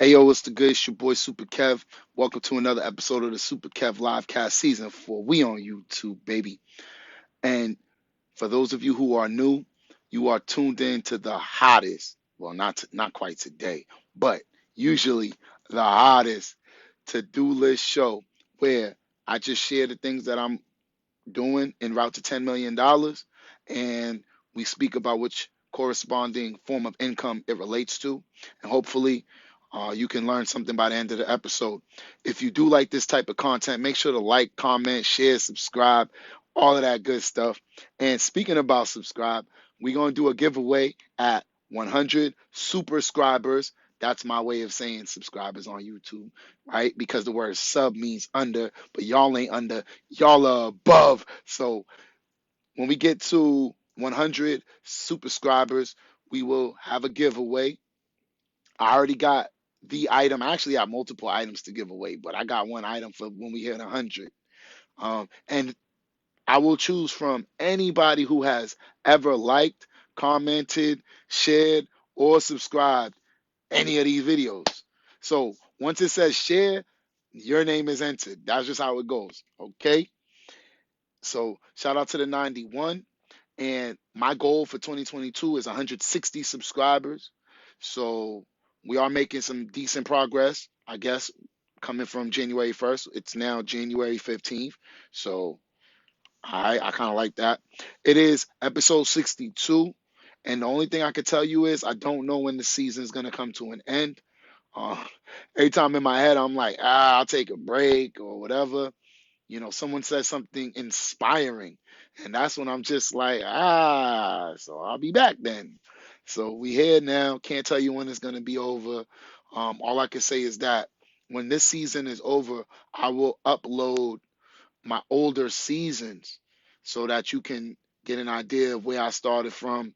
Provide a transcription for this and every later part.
Hey yo, what's the good? It's your boy Super Kev. Welcome to another episode of the Super Kev Livecast Season 4. We on YouTube, baby. And for those of you who are new, you are tuned in to the hottest, well, not quite today, but usually the hottest to-do list show where I just share the things that I'm doing en route to $10 million, and we speak about which corresponding form of income it relates to. And hopefully, you can learn something by the end of the episode. If you do like this type of content, make sure to like, comment, share, subscribe, all of that good stuff. And speaking about subscribe, we're going to do a giveaway at 100 superscribers. That's my way of saying subscribers on YouTube, right? Because the word sub means under, but y'all ain't under, y'all are above. So when we get to 100 subscribers, we will have a giveaway. I already got the item. I actually have multiple items to give away, but I got one item for when we hit 100. And I will choose from anybody who has ever liked, commented, shared, or subscribed any of these videos. So once it says share, your name is entered. That's just how it goes. Okay. So shout out to the 91. And my goal for 2022 is 160 subscribers. So we are making some decent progress, I guess, coming from January 1st. It's now January 15th. So I kind of like that. It is episode 62. And the only thing I could tell you is I don't know when the season is going to come to an end. Uh, every time in my head, I'm like, I'll take a break or whatever. Someone says something inspiring, and that's when I'm just like, so I'll be back then. So we here now. Can't tell you when it's gonna be over. All I can say is that when this season is over, I will upload my older seasons so that you can get an idea of where I started from,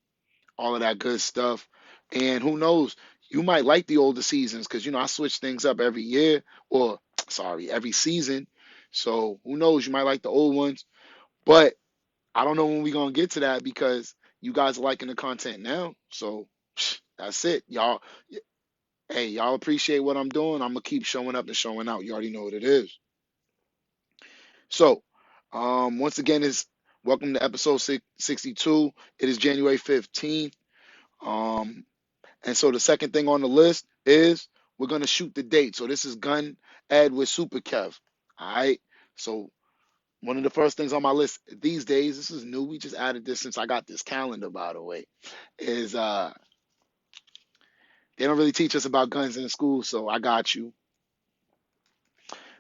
all of that good stuff. And who knows, you might like the older seasons because I switch things up every year, or sorry, every season. So who knows, you might like the old ones. But I don't know when we're gonna get to that because you guys are liking the content now. So that's it. Y'all, hey, y'all appreciate what I'm doing. I'm gonna keep showing up and showing out. You already know what it is. So, once again, is welcome to episode 62. It is January 15th. Um, And so the second thing on the list is we're gonna shoot the date. So this is Gun Ed with Super Kev. All right. So one of the first things on my list these days, this is new. We just added this since I got this calendar, by the way, is they don't really teach us about guns in school, so I got you.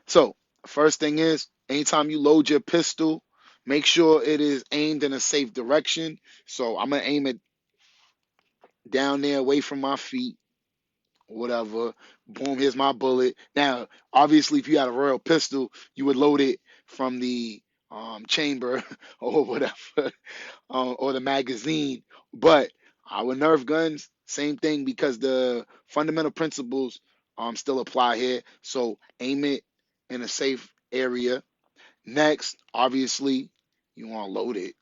So first thing is anytime you load your pistol, make sure it is aimed in a safe direction. So I'm gonna aim it down there away from my feet, whatever. Boom, here's my bullet. Now, obviously, if you had a royal pistol, you would load it from the chamber or whatever, or the magazine. But our Nerf guns, same thing because the fundamental principles still apply here. So aim it in a safe area. Next, obviously, you want to load it.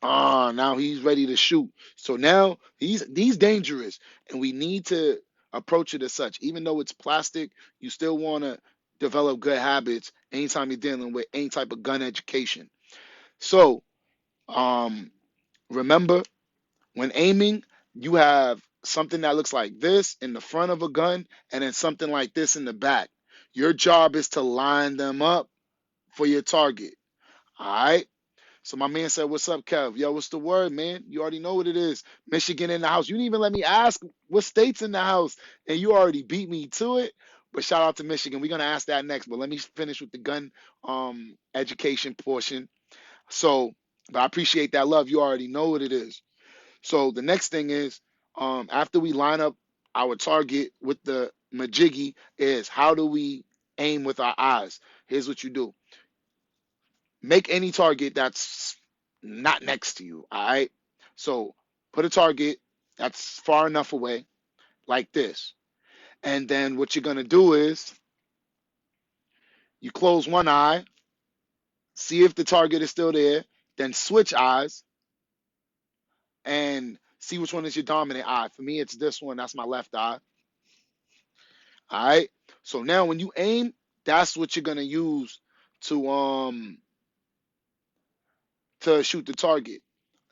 Now he's ready to shoot. So now he's dangerous, and we need to approach it as such. Even though it's plastic, you still want to develop good habits anytime you're dealing with any type of gun education. So, um, remember when aiming, you have something that looks like this in the front of a gun, and then something like this in the back. Your job is to line them up for your target. All right. So my man said, "What's up, Kev? Yo, what's the word, man? You already know what it is. Michigan in the house. You didn't even let me ask what state's in the house, and you already beat me to it. But shout out to Michigan. We're gonna ask that next. But let me finish with the gun education portion. So, but I appreciate that love. You already know what it is. So the next thing is, after we line up our target with the majiggy, is how do we aim with our eyes? Here's what you do: make any target that's not next to you. All right. So put a target that's far enough away, like this. And then what you're going to do is you close one eye, see if the target is still there, then switch eyes and see which one is your dominant eye. For me, it's this one. That's my left eye. All right. So now when you aim, that's what you're gonna use to shoot the target.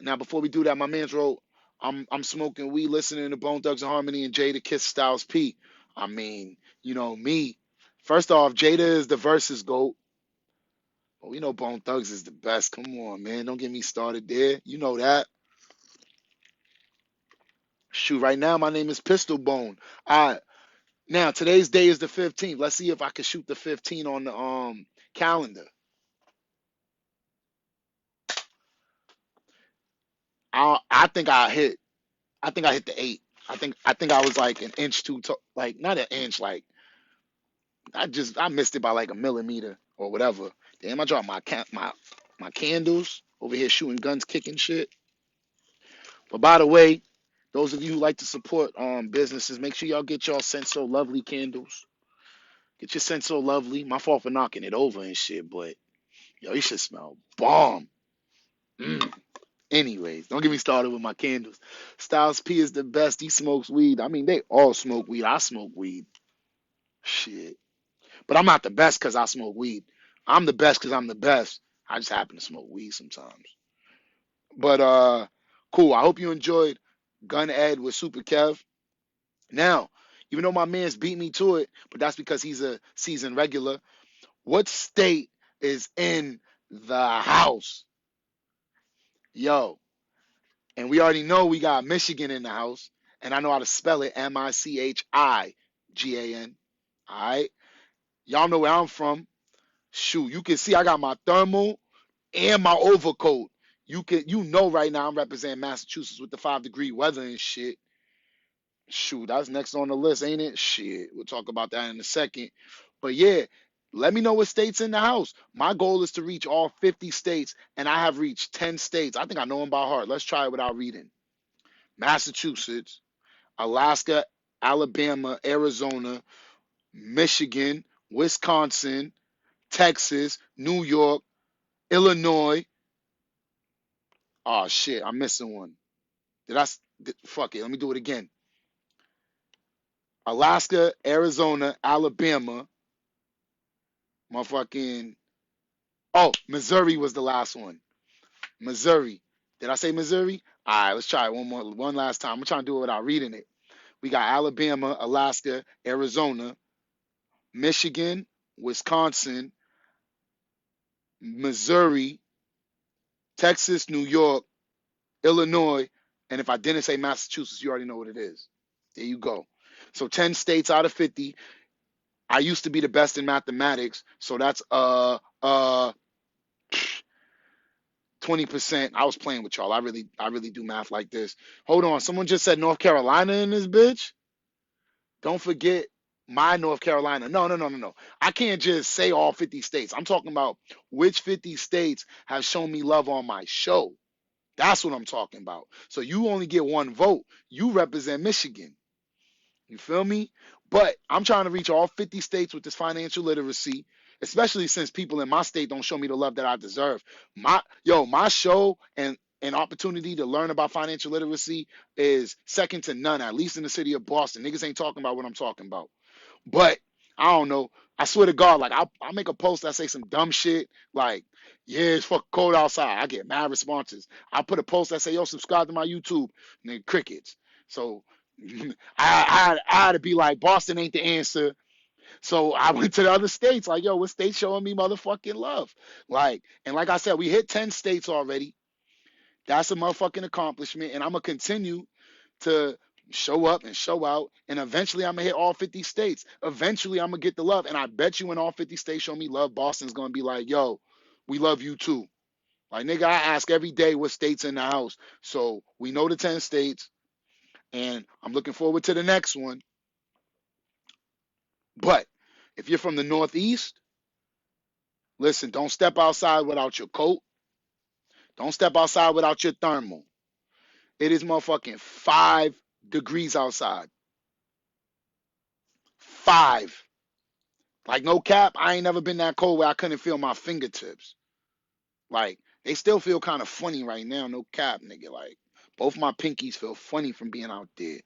Now before we do that, my man's wrote, I'm smoking weed, listening to Bone Thugs and Harmony and Jada Kiss Styles P. I mean, me. First off, Jada is the versus GOAT. But we know Bone Thugs is the best. Come on, man. Don't get me started there. You know that. Shoot, right now my name is Pistol Bone. All right. Now today's day is the 15th. Let's see if I can shoot the 15 on the calendar. I think I hit the 8. I think I was like an inch like not an inch, like I missed it by like a millimeter or whatever. Damn, I dropped my candles over here shooting guns, kicking shit. But by the way, those of you who like to support businesses, make sure y'all get y'all Scent So Lovely candles. Get your Scent So Lovely. My fault for knocking it over and shit, but yo, you should smell bomb. Mm. Anyways, don't get me started with my candles. Styles P is the best. He smokes weed. I mean, they all smoke weed. I smoke weed. Shit. But I'm not the best because I smoke weed. I'm the best because I'm the best. I just happen to smoke weed sometimes. But cool. I hope you enjoyed Gun Ed with Super Kev. Now, even though my man's beat me to it, but that's because he's a seasoned regular. What state is in the house? Yo. And we already know we got Michigan in the house. And I know how to spell it. Michigan. All right. Y'all know where I'm from. Shoot, you can see I got my thermal and my overcoat. You know right now I'm representing Massachusetts with the 5-degree weather and shit. Shoot, that's next on the list, ain't it? Shit, we'll talk about that in a second. But yeah, let me know what states in the house. My goal is to reach all 50 states, and I have reached 10 states. I think I know them by heart. Let's try it without reading. Massachusetts, Alaska, Alabama, Arizona, Michigan, Wisconsin, Texas, New York, Illinois. Oh shit, I'm missing one. Fuck it? Let me do it again. Alaska, Arizona, Alabama, motherfucking. Oh, Missouri was the last one. Missouri. Did I say Missouri? All right, let's try it one last time. I'm trying to do it without reading it. We got Alabama, Alaska, Arizona, Michigan, Wisconsin, Missouri, Texas, New York, Illinois, and if I didn't say Massachusetts, you already know what it is. There you go. So 10 states out of 50. I used to be the best in mathematics, so that's 20%. I was playing with y'all. I really do math like this. Hold on. Someone just said North Carolina in this bitch. Don't forget my North Carolina. No, no, no, no, no. I can't just say all 50 states. I'm talking about which 50 states have shown me love on my show. That's what I'm talking about. So you only get one vote. You represent Michigan. You feel me? But I'm trying to reach all 50 states with this financial literacy, especially since people in my state don't show me the love that I deserve. My show and an opportunity to learn about financial literacy is second to none, at least in the city of Boston. Niggas ain't talking about what I'm talking about. But I don't know. I swear to God, like I'll make a post that say some dumb shit like, yeah, it's fucking cold outside. I get mad responses. I put a post that say, yo, subscribe to my YouTube, and then crickets. So I had to be like, Boston ain't the answer. So I went to the other states, like, yo, what state showing me motherfucking love? Like, and like I said, we hit 10 states already. That's a motherfucking accomplishment, and I'm gonna continue to show up and show out, and eventually I'm gonna hit all 50 states. Eventually I'm gonna get the love, and I bet you when all 50 states show me love, Boston's gonna be like, yo, we love you too. Like, nigga, I ask every day what states in the house. So we know the 10 states, and I'm looking forward to the next one. But if you're from the Northeast, listen, don't step outside without your coat. Don't step outside without your thermal. It is motherfucking 5 degrees outside. 5. Like, no cap, I ain't never been that cold where I couldn't feel my fingertips. Like, they still feel kind of funny right now, no cap, nigga. Like, Both my pinkies feel funny from being out there.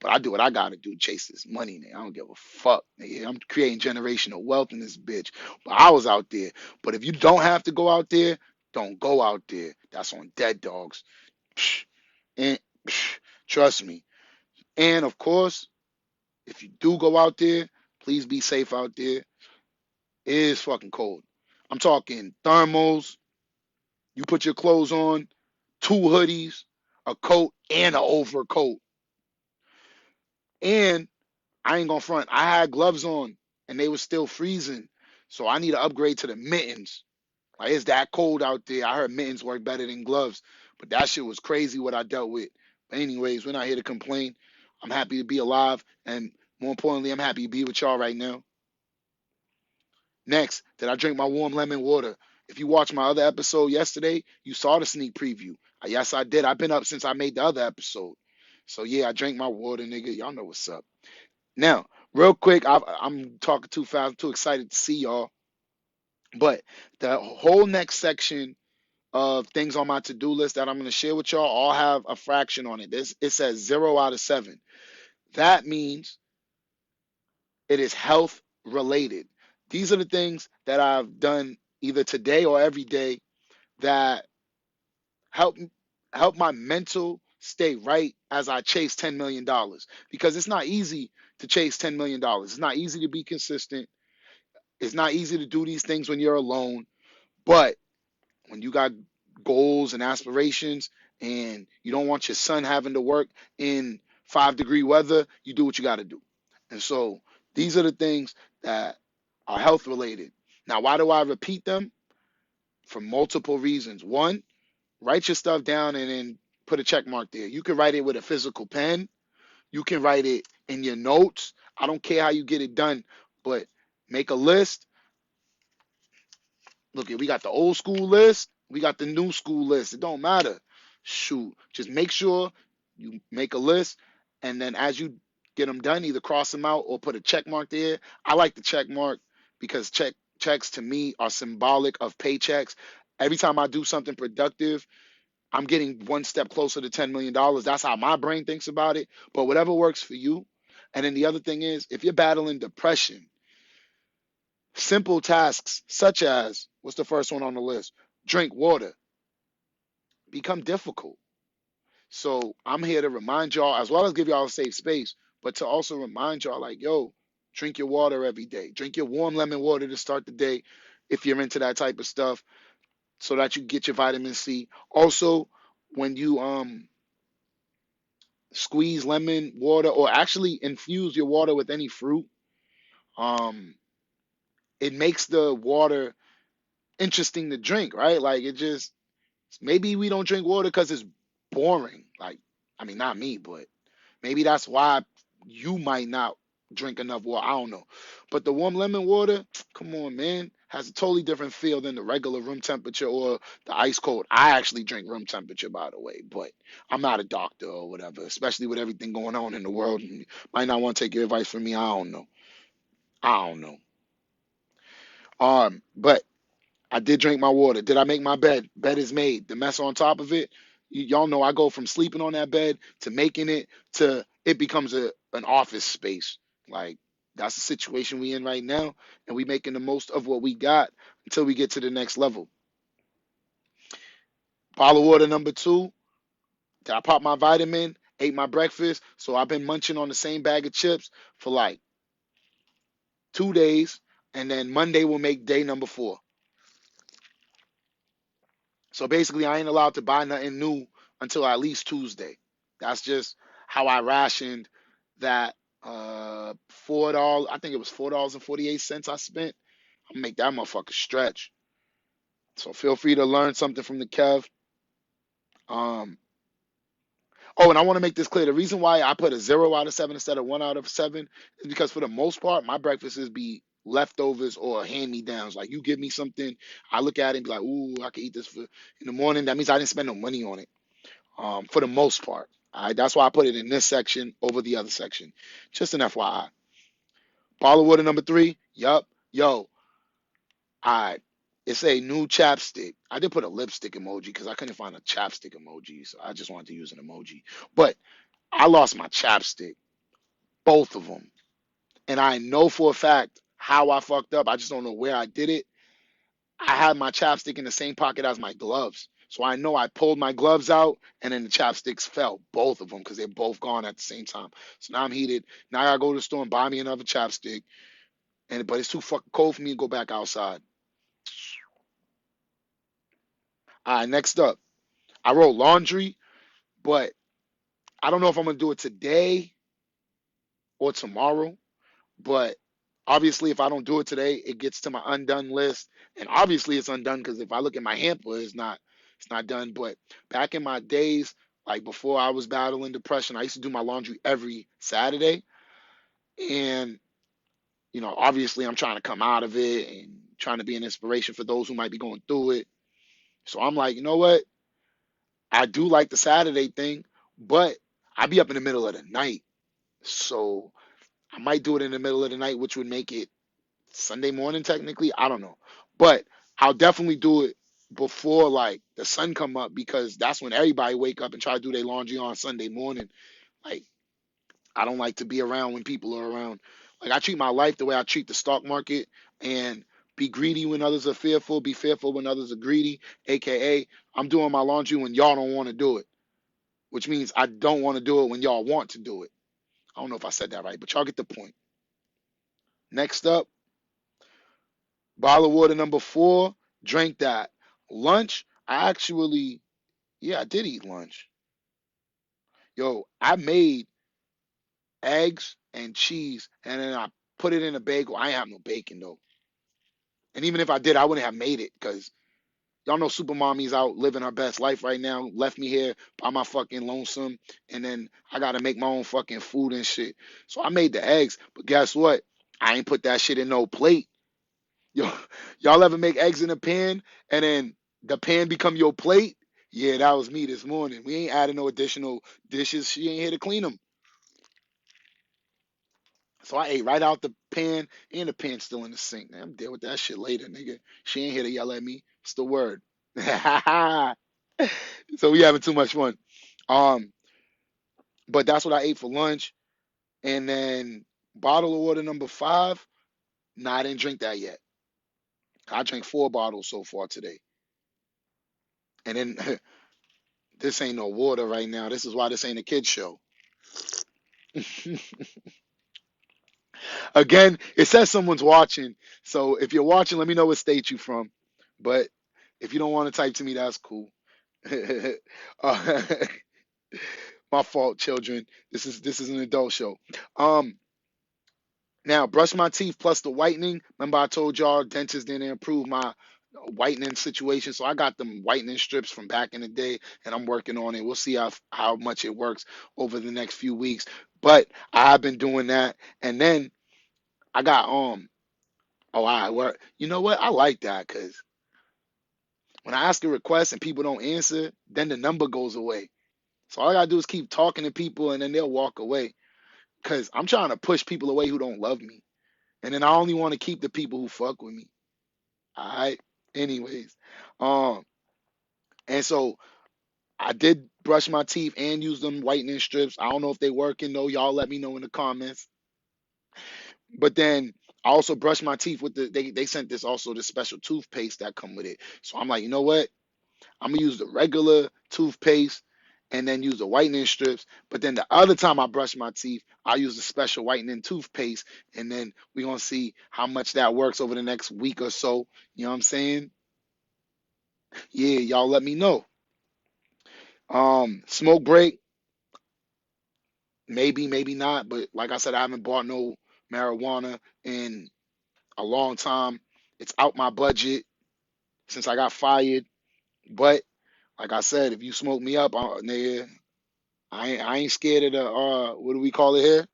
But I do what I gotta do, chase this money, nigga. I don't give a fuck, nigga. I'm creating generational wealth in this bitch. But I was out there. But if you don't have to go out there, don't go out there. That's on dead dogs. Psh, and psh, trust me. And of course, if you do go out there, please be safe out there. It is fucking cold. I'm talking thermals. You put your clothes on, 2 hoodies, a coat, and an overcoat. And I ain't gonna front. I had gloves on and they was still freezing. So I need to upgrade to the mittens. Like it's that cold out there. I heard mittens work better than gloves. But that shit was crazy what I dealt with. But anyways, we're not here to complain. I'm happy to be alive. And more importantly, I'm happy to be with y'all right now. Next, did I drink my warm lemon water? If you watched my other episode yesterday, you saw the sneak preview. Yes, I did. I've been up since I made the other episode. So yeah, I drank my water, nigga. Y'all know what's up. Now, real quick, I'm talking too fast. I'm too excited to see y'all. But the whole next section of things on my to-do list that I'm going to share with y'all all have a fraction on it. It says 0 out of 7. That means it is health related. These are the things that I've done either today or every day that help help my mental stay right as I chase $10 million. Because it's not easy to chase $10 million. It's not easy to be consistent. It's not easy to do these things when you're alone. But when you got goals and aspirations and you don't want your son having to work in 5-degree weather, you do what you got to do. And so these are the things that are health related. Now, why do I repeat them? For multiple reasons. One, write your stuff down and then put a check mark there. You can write it with a physical pen. You can write it in your notes. I don't care how you get it done, but make a list. Look, we got the old school list. We got the new school list. It don't matter. Shoot. Just make sure you make a list. And then as you get them done, either cross them out or put a check mark there. I like the check mark because checks to me are symbolic of paychecks. Every time I do something productive, I'm getting one step closer to $10 million. That's how my brain thinks about it. But whatever works for you. And then the other thing is, if you're battling depression, simple tasks such as, what's the first one on the list? Drink water, become difficult. So I'm here to remind y'all, as well as give y'all a safe space, but to also remind y'all, like, yo, drink your water every day. Drink your warm lemon water to start the day if you're into that type of stuff so that you get your vitamin C. Also, when you squeeze lemon water or actually infuse your water with any fruit, um, it makes the water interesting to drink, right? Like it just maybe we don't drink water because it's boring. Like, I mean, not me, but maybe that's why you might not drink enough water. I don't know. But the warm lemon water, come on, man, has a totally different feel than the regular room temperature or the ice cold. I actually drink room temperature, by the way, but I'm not a doctor or whatever, especially with everything going on in the world. You might not want to take your advice from me. I don't know. I don't know. But I did drink my water. Did I make my bed? Bed is made. The mess on top of it, y'all know I go from sleeping on that bed to making it to it becomes an office space. Like that's the situation we in right now, and we making the most of what we got until we get to the next level. Bottle of water number 2. Did I pop my vitamin? Ate my breakfast. So I've been munching on the same bag of chips for like 2 days, and then Monday will make day number 4. So basically, I ain't allowed to buy nothing new until at least Tuesday. That's just how I rationed that $4. I think it was $4.48 I spent. I'll make that motherfucker stretch. So feel free to learn something from the Kev. Um, oh, and I want to make this clear. The reason why I put a 0 out of 7 instead of 1 out of 7 is because for the most part, my breakfasts be leftovers or hand me downs. Like you give me something, I look at it and be like, ooh, I can eat this for in the morning. That means I didn't spend no money on it. For the most part. All right, that's why I put it in this section over the other section. Just an FYI. Bottle of water number 3. Yup. Yo. All right. It's a new chapstick. I did put a lipstick emoji because I couldn't find a chapstick emoji, so I just wanted to use an emoji. But I lost my chapstick, both of them. And I know for a fact how I fucked up. I just don't know where I did it. I had my chapstick in the same pocket as my gloves. So I know I pulled my gloves out and then the chapsticks fell, both of them, because they're both gone at the same time. So now I'm heated. Now I gotta go to the store and buy me another chapstick. But it's too fucking cold for me to go back outside. All right, next up. I wrote laundry, but I don't know if I'm gonna do it today or tomorrow. But obviously, if I don't do it today, it gets to my undone list, and obviously it's undone because if I look at my hamper, it's not done. But back in my days, like before I was battling depression, I used to do my laundry every Saturday, and obviously I'm trying to come out of it and trying to be an inspiration for those who might be going through it. So I'm like, you know what? I do like the Saturday thing, but I be up in the middle of the night, so I might do it in the middle of the night, which would make it Sunday morning technically. I don't know, but I'll definitely do it before like the sun come up because that's when everybody wake up and try to do their laundry on Sunday morning. Like I don't like to be around when people are around. Like I treat my life the way I treat the stock market and be greedy when others are fearful, be fearful when others are greedy, aka I'm doing my laundry when y'all don't want to do it, which means I don't want to do it when y'all want to do it. I don't know if I said that right, but y'all get the point. Next up, bottle of water number 4, drank that. Lunch, yeah, I did eat lunch. Yo, I made eggs and cheese and then I put it in a bagel. I ain't have no bacon though. And even if I did, I wouldn't have made it because y'all know Super Mommy's out living her best life right now. Left me here by my fucking lonesome. And then I got to make my own fucking food and shit. So I made the eggs. But guess what? I ain't put that shit in no plate. Yo, y'all ever make eggs in a pan and then the pan become your plate? Yeah, that was me this morning. We ain't adding no additional dishes. She ain't here to clean them. So I ate right out the pan and the pan still in the sink. Man, I'm deal with that shit later, nigga. She ain't here to yell at me. It's the word. So we having too much fun. Um, but that's what I ate for lunch. And then bottle of water number 5. Nah, I didn't drink that yet. I drank 4 bottles so far today. And then this ain't no water right now. This is why this ain't a kid show. Again, it says someone's watching. So if you're watching, let me know what state you from. But if you don't want to type to me, that's cool. uh, my fault, children. This is an adult show. Um, Now brush my teeth plus the whitening. Remember I told y'all dentists didn't improve my whitening situation, so I got them whitening strips from back in the day, and I'm working on it. We'll see how much it works over the next few weeks. But I've been doing that, and then I got oh I work. You know what? I like that because when I ask a request and people don't answer, then the number goes away. So all I gotta do is keep talking to people, and then they'll walk away. Cause I'm trying to push people away who don't love me, and then I only want to keep the people who fuck with me. All right. Anyways, um, and so I did brush my teeth and use them whitening strips. I don't know if they working though. Y'all let me know in the comments. But then I also brushed my teeth with they sent this also this special toothpaste that come with it. So I'm like, you know what? I'm gonna use the regular toothpaste and then use the whitening strips. But then the other time I brush my teeth, I use the special whitening toothpaste, and then we're gonna see how much that works over the next week or so. You know what I'm saying? Yeah, y'all let me know. Smoke break, maybe, maybe not. But like I said, I haven't bought no marijuana in a long time. It's out my budget since I got fired. But like I said, if you smoke me up, nigga, I ain't scared of the what do we call it here?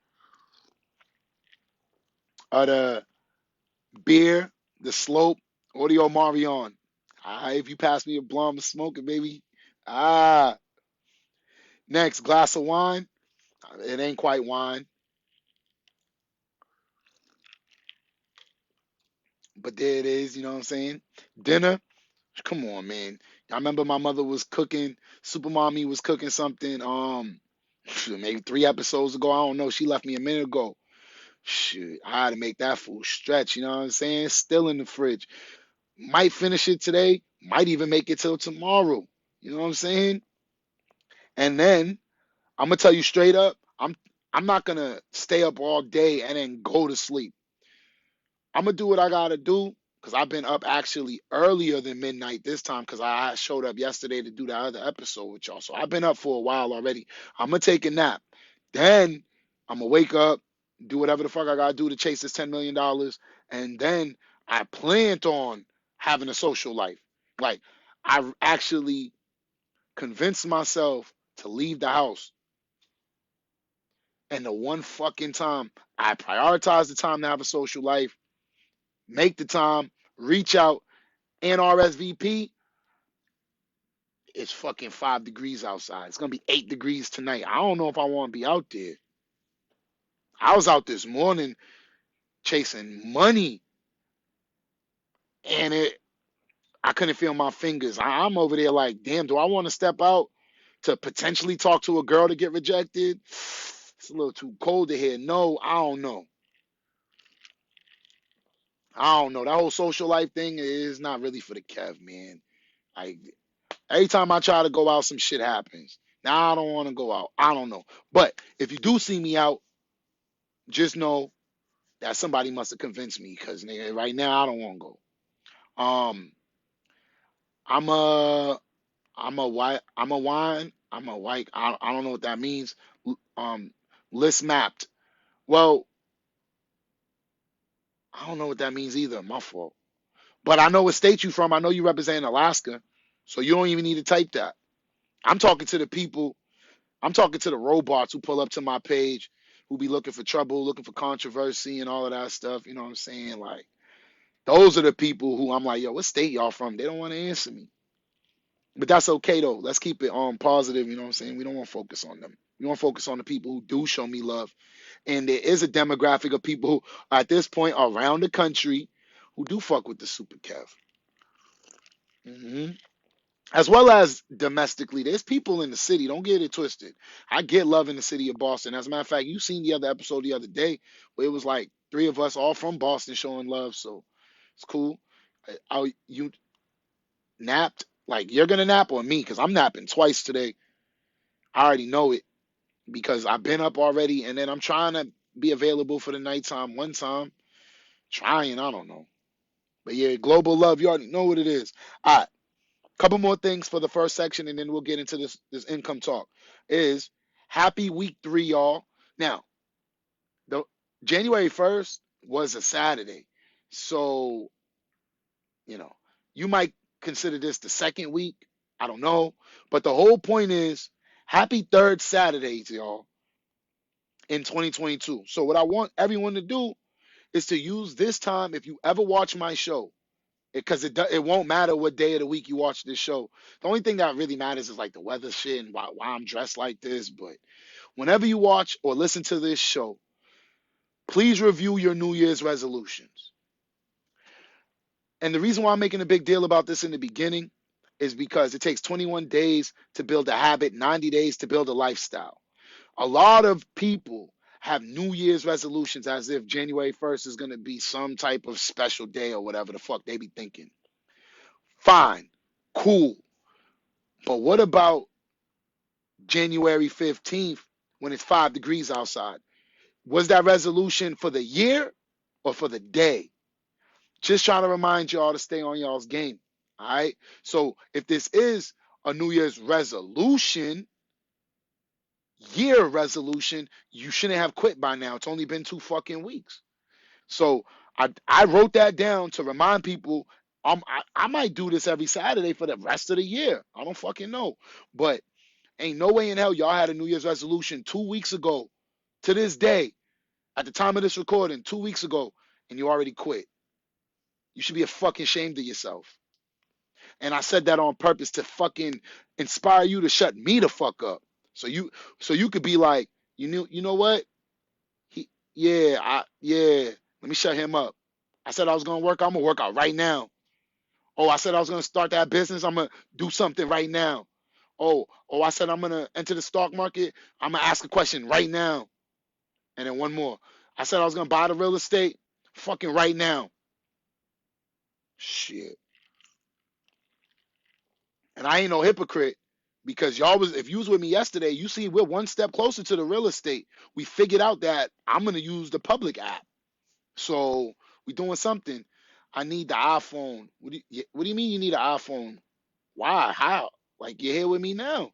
The beer, the slope, audio Marion. If you pass me a blunt, I'm smoking, baby. Ah, next glass of wine. It ain't quite wine, But there it is, you know what I'm saying? Dinner, come on, man. I remember my mother was cooking, Super Mommy was cooking something, maybe 3 episodes ago. I don't know. She left me a minute ago. Shit, I had to make that food stretch, you know what I'm saying? Still in the fridge. Might finish it today, might even make it till tomorrow. You know what I'm saying? And then I'm gonna tell you straight up, I'm not gonna stay up all day and then go to sleep. I'm gonna do what I gotta do because I've been up actually earlier than midnight this time because I showed up yesterday to do the other episode with y'all. So I've been up for a while already. I'm gonna take a nap. Then I'm gonna wake up, do whatever the fuck I gotta do to chase this $10 million, and then I planned on having a social life. Like I actually convinced myself to leave the house. And the one fucking time I prioritize the time to have a social life, make the time, reach out, and RSVP, it's fucking 5 degrees outside. It's gonna be 8 degrees tonight. I don't know if I want to be out there. I was out this morning chasing money, and I couldn't feel my fingers. I'm over there like, damn, do I want to step out to potentially talk to a girl to get rejected? It's a little too cold to hear. No, I don't know. I don't know. That whole social life thing is not really for the Kev, man. Like every time I try to go out, some shit happens. Now I don't want to go out. I don't know. But if you do see me out, just know that somebody must have convinced me because right now I don't want to go. I'm a I'm a white. I don't know what that means. Um, list mapped. Well, I don't know what that means either. My fault. But I know what state you from. I know you represent Alaska, so you don't even need to type that. I'm talking to the people. I'm talking to the robots who pull up to my page, who be looking for trouble, looking for controversy, and all of that stuff. You know what I'm saying? Like those are the people who I'm like, yo, what state y'all from? They don't want to answer me. But that's okay though. Let's keep it positive. You know what I'm saying? We don't want to focus on them. We want to focus on the people who do show me love. And there is a demographic of people who, at this point, around the country, who do fuck with the Super Kev. As well as domestically, there's people in the city. Don't get it twisted. I get love in the city of Boston. As a matter of fact, you seen the other episode the other day where it was like three of us all from Boston showing love. So it's cool. You napped? Like you're gonna nap on me because I'm napping twice today. I already know it because I've been up already, and then I'm trying to be available for the nighttime one time. Trying, I don't know. But yeah, global love, you already know what it is. All right. Couple more things for the first section, and then we'll get into this income talk. Is happy week 3, y'all. Now, the January 1st was a Saturday, so you know you might consider this the second week. I don't know, but the whole point is happy third Saturdays, y'all, in 2022. So what I want everyone to do is to use this time. If you ever watch my show, because it won't matter what day of the week you watch this show. The only thing that really matters is like the weather shit and why I'm dressed like this. But whenever you watch or listen to this show, please review your New Year's resolutions. And the reason why I'm making a big deal about this in the beginning is because it takes 21 days to build a habit, 90 days to build a lifestyle. A lot of people have New Year's resolutions as if January 1st is going to be some type of special day or whatever the fuck they be thinking. Fine, cool. But what about January 15th when it's 5 degrees outside? Was that resolution for the year or for the day? Just trying to remind y'all to stay on y'all's game. All right. So if this is a New Year's resolution, year resolution, you shouldn't have quit by now. It's only been 2 fucking weeks. So I wrote that down to remind people I might do this every Saturday for the rest of the year. I don't fucking know. But ain't no way in hell y'all had a New Year's resolution 2 weeks ago to this day, at the time of this recording, 2 weeks ago, and you already quit. You should be a fucking ashamed of yourself. And I said that on purpose to fucking inspire you to shut me the fuck up. So you could be like, you know what? Yeah, let me shut him up. I said I was going to work out. I'm going to work out right now. Oh, I said I was going to start that business. I'm going to do something right now. Oh, I said I'm going to enter the stock market. I'm going to ask a question right now. And then one more. I said I was going to buy the real estate. Fucking right now. Shit. And I ain't no hypocrite because y'all was, if you was with me yesterday, you see we're one step closer to the real estate. We figured out that I'm going to use the public app. So we doing something. I need the iPhone. What do you mean you need an iPhone? Why? How? Like, you're here with me now.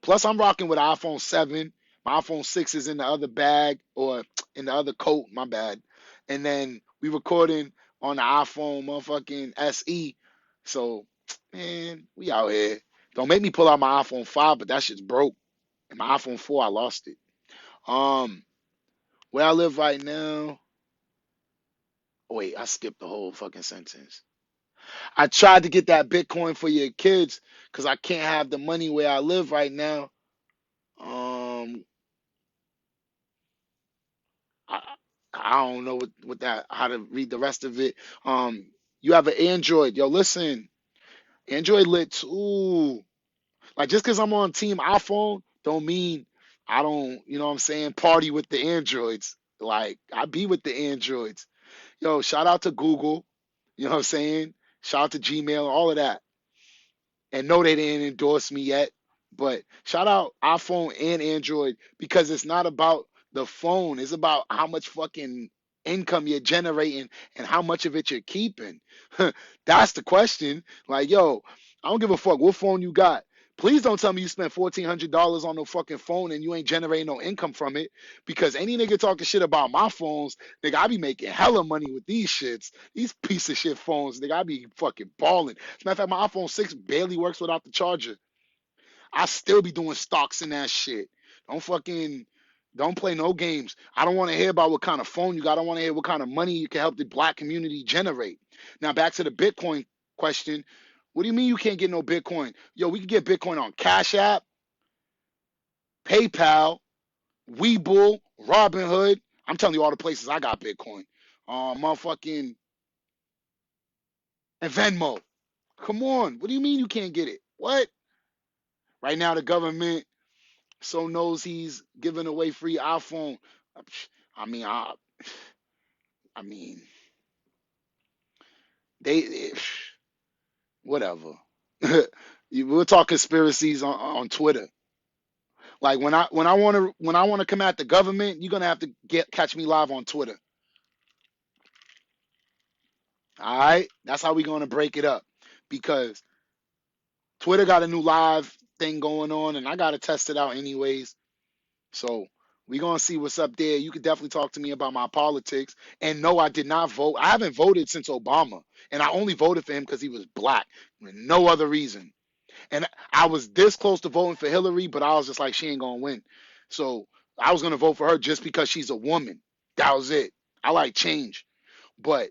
Plus, I'm rocking with iPhone 7. My iPhone 6 is in the other bag or in the other coat. My bad. And then we recording on the iPhone motherfucking SE. So, man, we out here. Don't make me pull out my iPhone 5, but that shit's broke. And my iPhone 4, I lost it. Where I live right now. Oh, wait, I skipped the whole fucking sentence. I tried to get that Bitcoin for your kids because I can't have the money where I live right now. Um, I, I don't know what that how to read the rest of it. You have an Android, yo. Listen, Android lit too. Like just because I'm on Team iPhone, don't mean I don't. You know what I'm saying? Party with the Androids. Like I be with the Androids. Yo, shout out to Google. You know what I'm saying? Shout out to Gmail, all of that. And no, they didn't endorse me yet. But shout out iPhone and Android because it's not about the phone. It's about how much fucking income you're generating and how much of it you're keeping. That's the question. Like, yo, I don't give a fuck what phone you got. Please don't tell me you spent $1,400 on no fucking phone and you ain't generating no income from it. Because any nigga talking shit about my phones, nigga, I be making hella money with these shits. These piece of shit phones, nigga, I be fucking balling. As a matter of fact, my iPhone 6 barely works without the charger. I still be doing stocks in that shit. Don't fucking don't play no games. I don't want to hear about what kind of phone you got. I want to hear what kind of money you can help the black community generate. Now back to the Bitcoin question. What do you mean you can't get no Bitcoin? Yo, we can get Bitcoin on Cash App, PayPal, Webull, Robinhood. I'm telling you all the places I got Bitcoin. Motherfucking and Venmo. Come on. What do you mean you can't get it? What? Right now the government so knows he's giving away free iPhone. I mean, I mean, they whatever. We'll talk conspiracies on Twitter. Like when I want to come at the government, you're gonna have to catch me live on Twitter. All right, that's how we're gonna break it up because Twitter got a new live thing going on, and I gotta test it out anyways. So we're gonna see what's up there. You could definitely talk to me about my politics. And no, I did not vote. I haven't voted since Obama, and I only voted for him because he was black, no other reason. And I was this close to voting for Hillary, but I was just like, she ain't gonna win. So I was gonna vote for her just because she's a woman. That was it. I like change, but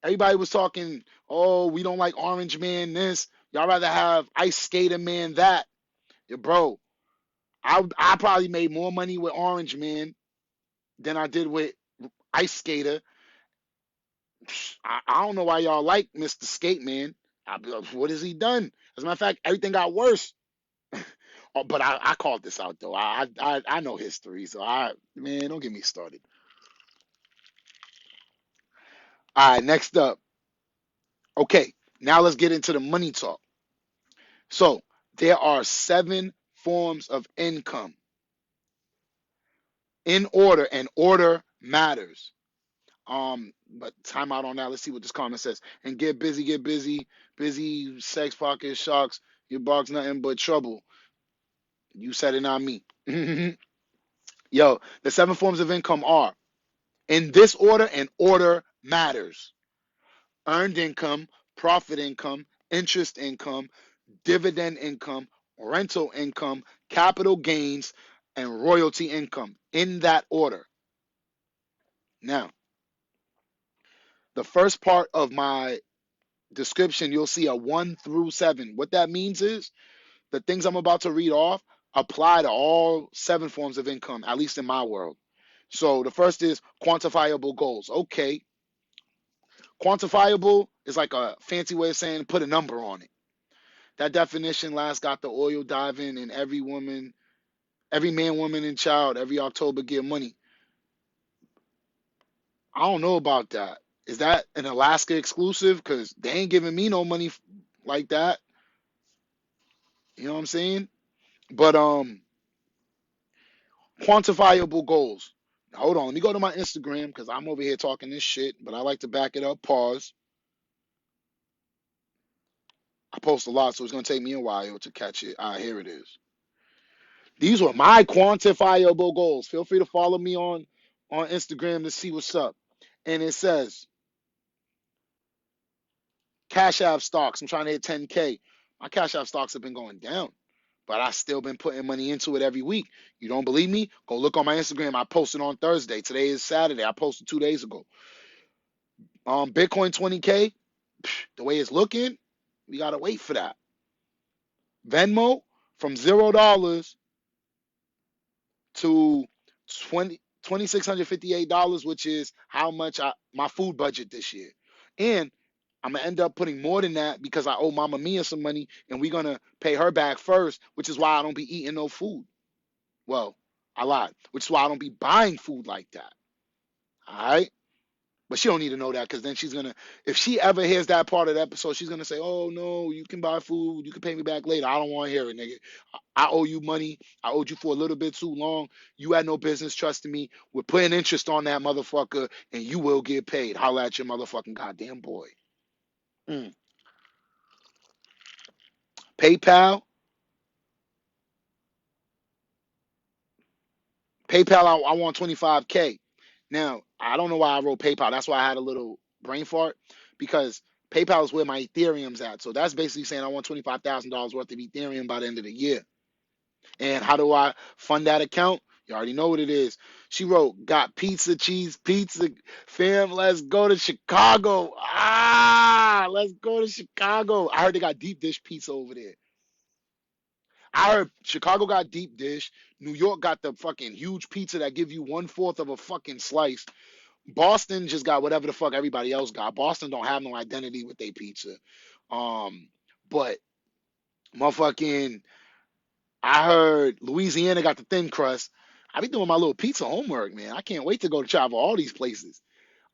everybody was talking. Oh, we don't like Orange Man. This y'all rather have Ice Skater Man. That, yeah, bro. I probably made more money with Orange Man than I did with Ice Skater. I don't know why y'all like Mr. Skate Man. What has he done? As a matter of fact, everything got worse. Oh, but I called this out though. I know history, so man, don't get me started. All right, next up. Okay, now let's get into the money talk. So there are 7 forms of income in order, and order matters. But time out on that. Let's see what this comment says. And get busy, busy, sex pocket sharks. Your bark's nothing but trouble. You said it, not me. Yo, the 7 forms of income are in this order, and order matters. Earned income, profit income, interest income, dividend income, rental income, capital gains, and royalty income. In that order. Now, the first part of my description, you'll see a 1 through 7. What that means is the things I'm about to read off apply to all 7 forms of income, at least in my world. So the first is quantifiable goals. Okay, quantifiable is like a fancy way of saying put a number on it. That definition last got the oil diving and every woman, every man, woman, and child every October get money. I don't know about that. Is that an Alaska exclusive? Because they ain't giving me no money like that. You know what I'm saying? But quantifiable goals. Now, hold on, let me go to my Instagram because I'm over here talking this shit, but I like to back it up. Pause. I post a lot, so it's gonna take me a while to catch it. Here it is. These were my quantifiable goals. Feel free to follow me on Instagram to see what's up. And it says Cash App stocks. I'm trying to hit 10K. My Cash App stocks have been going down, but I still been putting money into it every week. You don't believe me? Go look on my Instagram. I posted on Thursday. Today is Saturday. I posted 2 days ago. Bitcoin 20K. The way it's looking, we gotta wait for that. Venmo from $0 to 2,658, which is how much my food budget this year. And I'm gonna end up putting more than that because I owe Mama Mia some money, and we're gonna pay her back first, which is why I don't be eating no food. Well, I lied, which is why I don't be buying food like that. All right. But she don't need to know that because then she's gonna, if she ever hears that part of the episode, she's gonna say, "Oh no, you can buy food, you can pay me back later." I don't want to hear it, nigga. I owe you money. I owed you for a little bit too long. You had no business trusting me. We're putting interest on that motherfucker, and you will get paid. Holla at your motherfucking goddamn boy. Mm. PayPal, PayPal. I want 25K. Now I don't know why I wrote PayPal. That's why I had a little brain fart because PayPal is where my Ethereum's at. So that's basically saying I want $25,000 worth of Ethereum by the end of the year. And how do I fund that account? You already know what it is. She wrote, got pizza, cheese, pizza. Fam, let's go to Chicago. Let's go to Chicago. I heard they got deep dish pizza over there. I heard Chicago got deep dish. New York got the fucking huge pizza that give you 1/4 of a fucking slice. Boston just got whatever the fuck everybody else got. Boston don't have no identity with their pizza. But motherfucking, I heard Louisiana got the thin crust. I be doing my little pizza homework, man. I can't wait to go to travel all these places.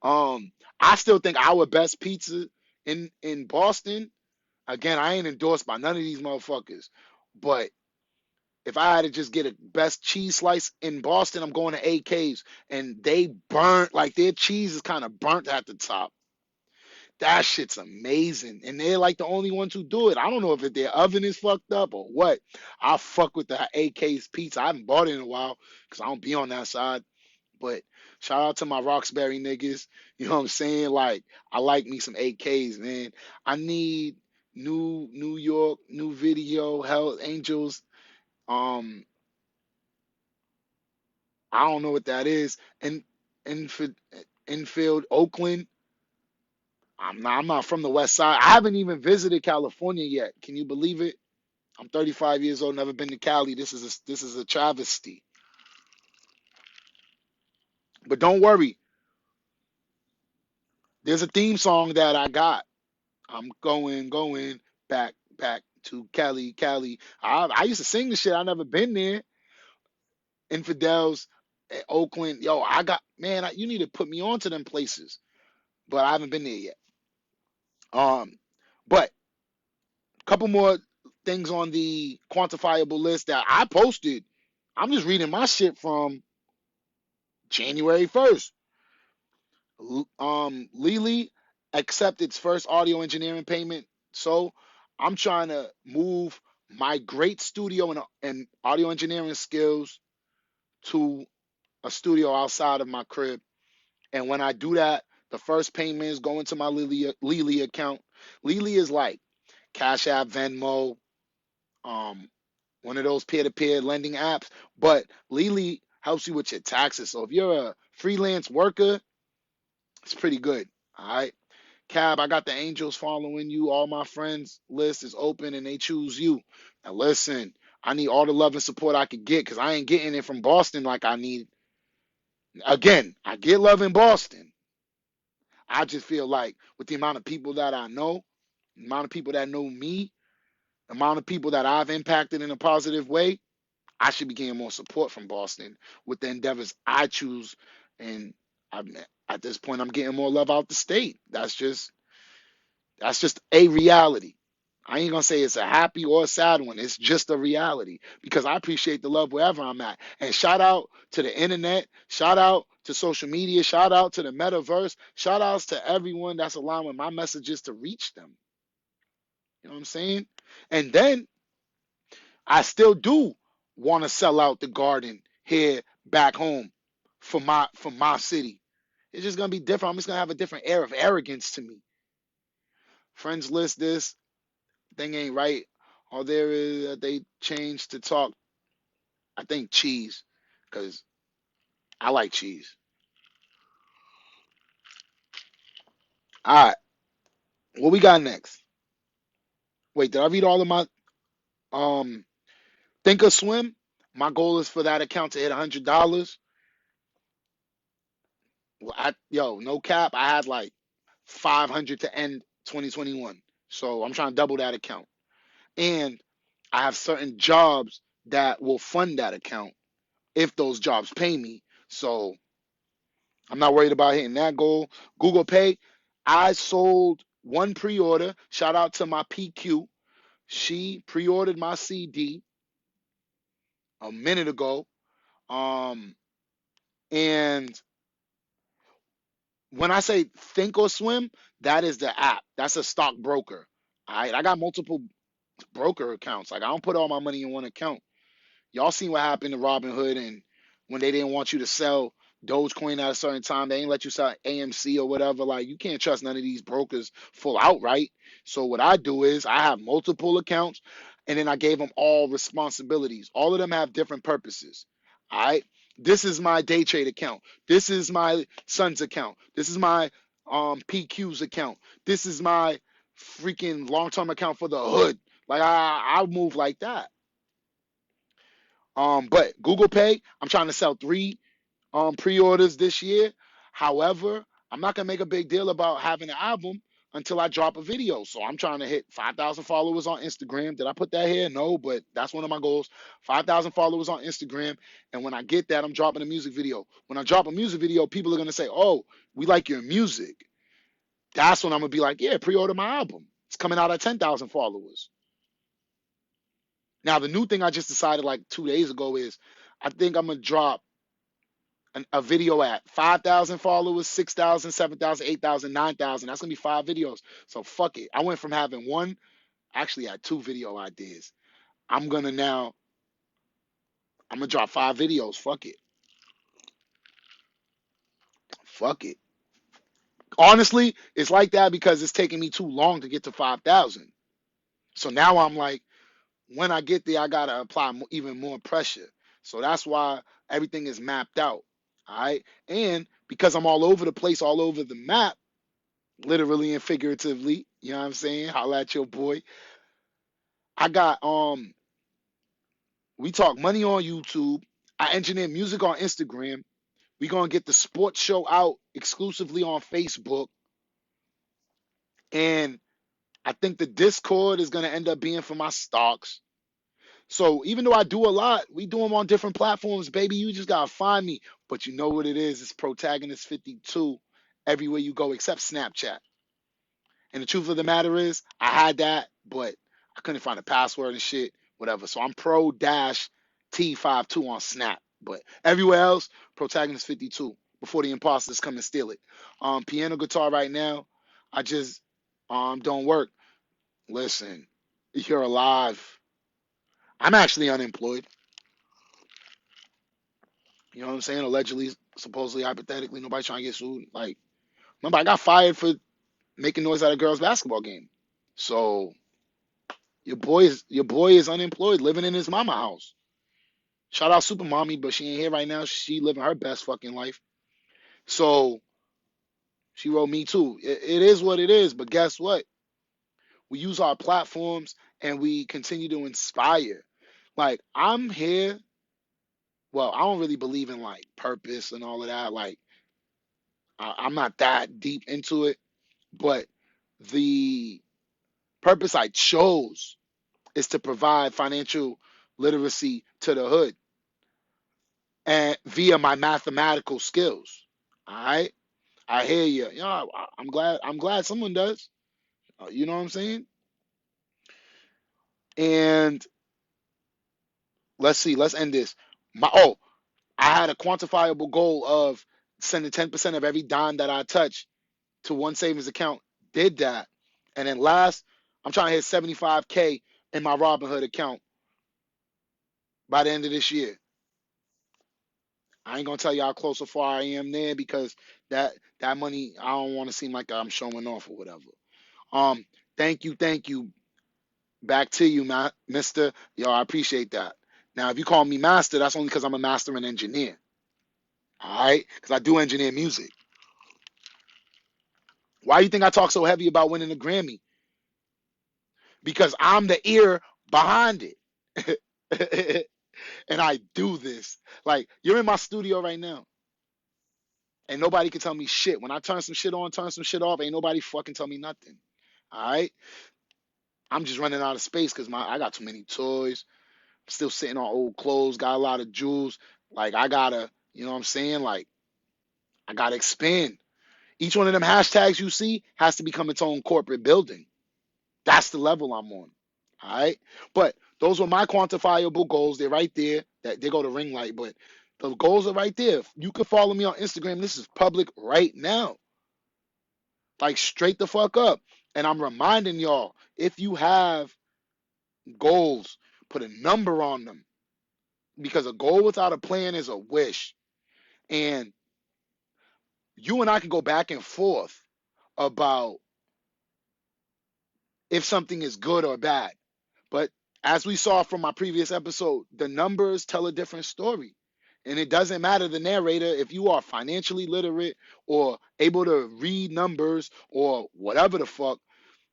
I still think our best pizza in Boston. Again, I ain't endorsed by none of these motherfuckers, but if I had to just get a best cheese slice in Boston, I'm going to AK's, and they burnt like their cheese is kind of burnt at the top. That shit's amazing. And they're like the only ones who do it. I don't know if their oven is fucked up or what. I fuck with the AK's pizza. I haven't bought it in a while because I don't be on that side. But shout out to my Roxbury niggas. You know what I'm saying? Like, I like me some AKs, man. I need New York, new video, Hell Angels. Um, I don't know what that is. And Infield, Infield, Oakland. I'm not from the West Side. I haven't even visited California yet. Can you believe it? I'm 35 years old, never been to Cali. This is a travesty. But don't worry, there's a theme song that I got. I'm going back to Cali, Cali. I used to sing the shit. I never been there. Infidels, Oakland. Yo, I got man. You need to put me on to them places, but I haven't been there yet. Um, but a couple more things on the quantifiable list that I posted. I'm just reading my shit from January 1st. Lily accepted its first audio engineering payment. So I'm trying to move my great studio and audio engineering skills to a studio outside of my crib. And when I do that, the first payment is going to my Lily account. Lily is like Cash App, Venmo, um, one of those peer-to-peer lending apps. But Lily helps you with your taxes. So if you're a freelance worker, it's pretty good. All right. Cab, I got the angels following you. All my friends list is open and they choose you. Now listen, I need all the love and support I could get because I ain't getting it from Boston like I need. Again, I get love in Boston. I just feel like with the amount of people that I know, the amount of people that know me, the amount of people that I've impacted in a positive way, I should be getting more support from Boston with the endeavors I choose. And I'm, at this point, I'm getting more love out the state. That's just a reality. I ain't gonna say it's a happy or a sad one. It's just a reality because I appreciate the love wherever I'm at. And shout out to the internet, shout out to social media, shout out to the metaverse, shout outs to everyone that's allowing my messages to reach them. You know what I'm saying? And then I still do want to sell out the garden here back home for my city. It's just gonna be different. I'm just gonna have a different air of arrogance to me. Friends list this thing ain't right. All there is that they changed to talk, I think cheese, because I like cheese. All right, what we got next? Wait, did I read all of my um Think or Swim? My goal is for that account to hit $100. Well, no cap, I had like 500 to end 2021, so I'm trying to double that account. And I have certain jobs that will fund that account if those jobs pay me. So I'm not worried about hitting that goal. Google Pay, I sold one pre-order. Shout out to my PQ. She pre-ordered my CD a minute ago. Um, and when I say Think or Swim, that is the app. That's a stockbroker. All right, I got multiple broker accounts. Like I don't put all my money in one account. Y'all seen what happened to Robinhood and when they didn't want you to sell Dogecoin at a certain time, they ain't let you sell AMC or whatever. Like you can't trust none of these brokers full outright. So what I do is I have multiple accounts and then I gave them all responsibilities. All of them have different purposes. All right. This is my day trade account. This is my son's account. This is my PQ's account. This is my freaking long-term account for the hood. Like I move like that. But Google Pay, I'm trying to sell 3 pre-orders this year. However, I'm not gonna make a big deal about having an album until I drop a video. So I'm trying to hit 5,000 followers on Instagram. Did I put that here? No, but that's one of my goals. 5,000 followers on Instagram. And when I get that, I'm dropping a music video. When I drop a music video, people are gonna say, "Oh, we like your music." That's when I'm gonna be like, "Yeah, pre-order my album. It's coming out at 10,000 followers." Now, the new thing I just decided like 2 days ago is I think I'm gonna drop a video at 5,000 followers, 6,000, 7,000, 8,000, 9,000. That's gonna be 5 videos. So fuck it. I went from having one, actually had 2 video ideas. I'm gonna now, I'm gonna drop 5 videos. Fuck it. Fuck it. Honestly, it's like that because it's taking me too long to get to 5,000. So now I'm like, when I get there, I gotta apply even more pressure. So that's why everything is mapped out. All right. And because I'm all over the place, all over the map, literally and figuratively, you know what I'm saying? Holla at your boy. I got we talk money on YouTube. I engineer music on Instagram. We gonna get the sports show out exclusively on Facebook. And I think the Discord is gonna end up being for my stocks. So even though I do a lot, we do them on different platforms, baby. You just gotta find me. But you know what it is? It's Protagonist 52 everywhere you go except Snapchat. And the truth of the matter is, I had that, but I couldn't find a password and shit, whatever. So I'm pro dash T52 on Snap. But everywhere else, Protagonist 52 before the imposters come and steal it. Piano guitar right now, I just don't work. Listen, you're alive. I'm actually unemployed. You know what I'm saying? Allegedly, supposedly, hypothetically, nobody's trying to get sued. Like, remember, I got fired for making noise at a girls' basketball game. So your boy is unemployed, living in his mama house. Shout out Super Mommy, but she ain't here right now. She living her best fucking life. So she wrote me too. It is what it is, but guess what? We use our platforms and we continue to inspire. Like, I'm here. Well, I don't really believe in like purpose and all of that. Like, I'm not that deep into it, but the purpose I chose is to provide financial literacy to the hood and via my mathematical skills. All right, I hear you. You know, I'm glad. I'm glad someone does. You know what I'm saying? And let's see. Let's end this. I had a quantifiable goal of sending 10% of every dime that I touch to one savings account. Did that, and then last, I'm trying to hit 75K in my Robinhood account by the end of this year. I ain't gonna tell you how close or far I am there because that money, I don't want to seem like I'm showing off or whatever. Um, thank you. Back to you, Mister. Yo, I appreciate that. Now, if you call me master, that's only because I'm a master and engineer. All right, because I do engineer music. Why do you think I talk so heavy about winning a Grammy? Because I'm the ear behind it. And I do this. Like, you're in my studio right now. And nobody can tell me shit. When I turn some shit on, turn some shit off, ain't nobody fucking tell me nothing. All right? I'm just running out of space because I got too many toys. I'm still sitting on old clothes, got a lot of jewels. Like, I gotta, you know what I'm saying? Like, I gotta expand. Each one of them hashtags you see has to become its own corporate building. That's the level I'm on. All right. But those were my quantifiable goals. They're right there. That they go to ring light, but the goals are right there. You can follow me on Instagram. This is public right now. Like straight the fuck up. And I'm reminding y'all, if you have goals, put a number on them. Because a goal without a plan is a wish. And you and I can go back and forth about if something is good or bad. But as we saw from my previous episode, the numbers tell a different story. And it doesn't matter the narrator if you are financially literate or able to read numbers or whatever the fuck,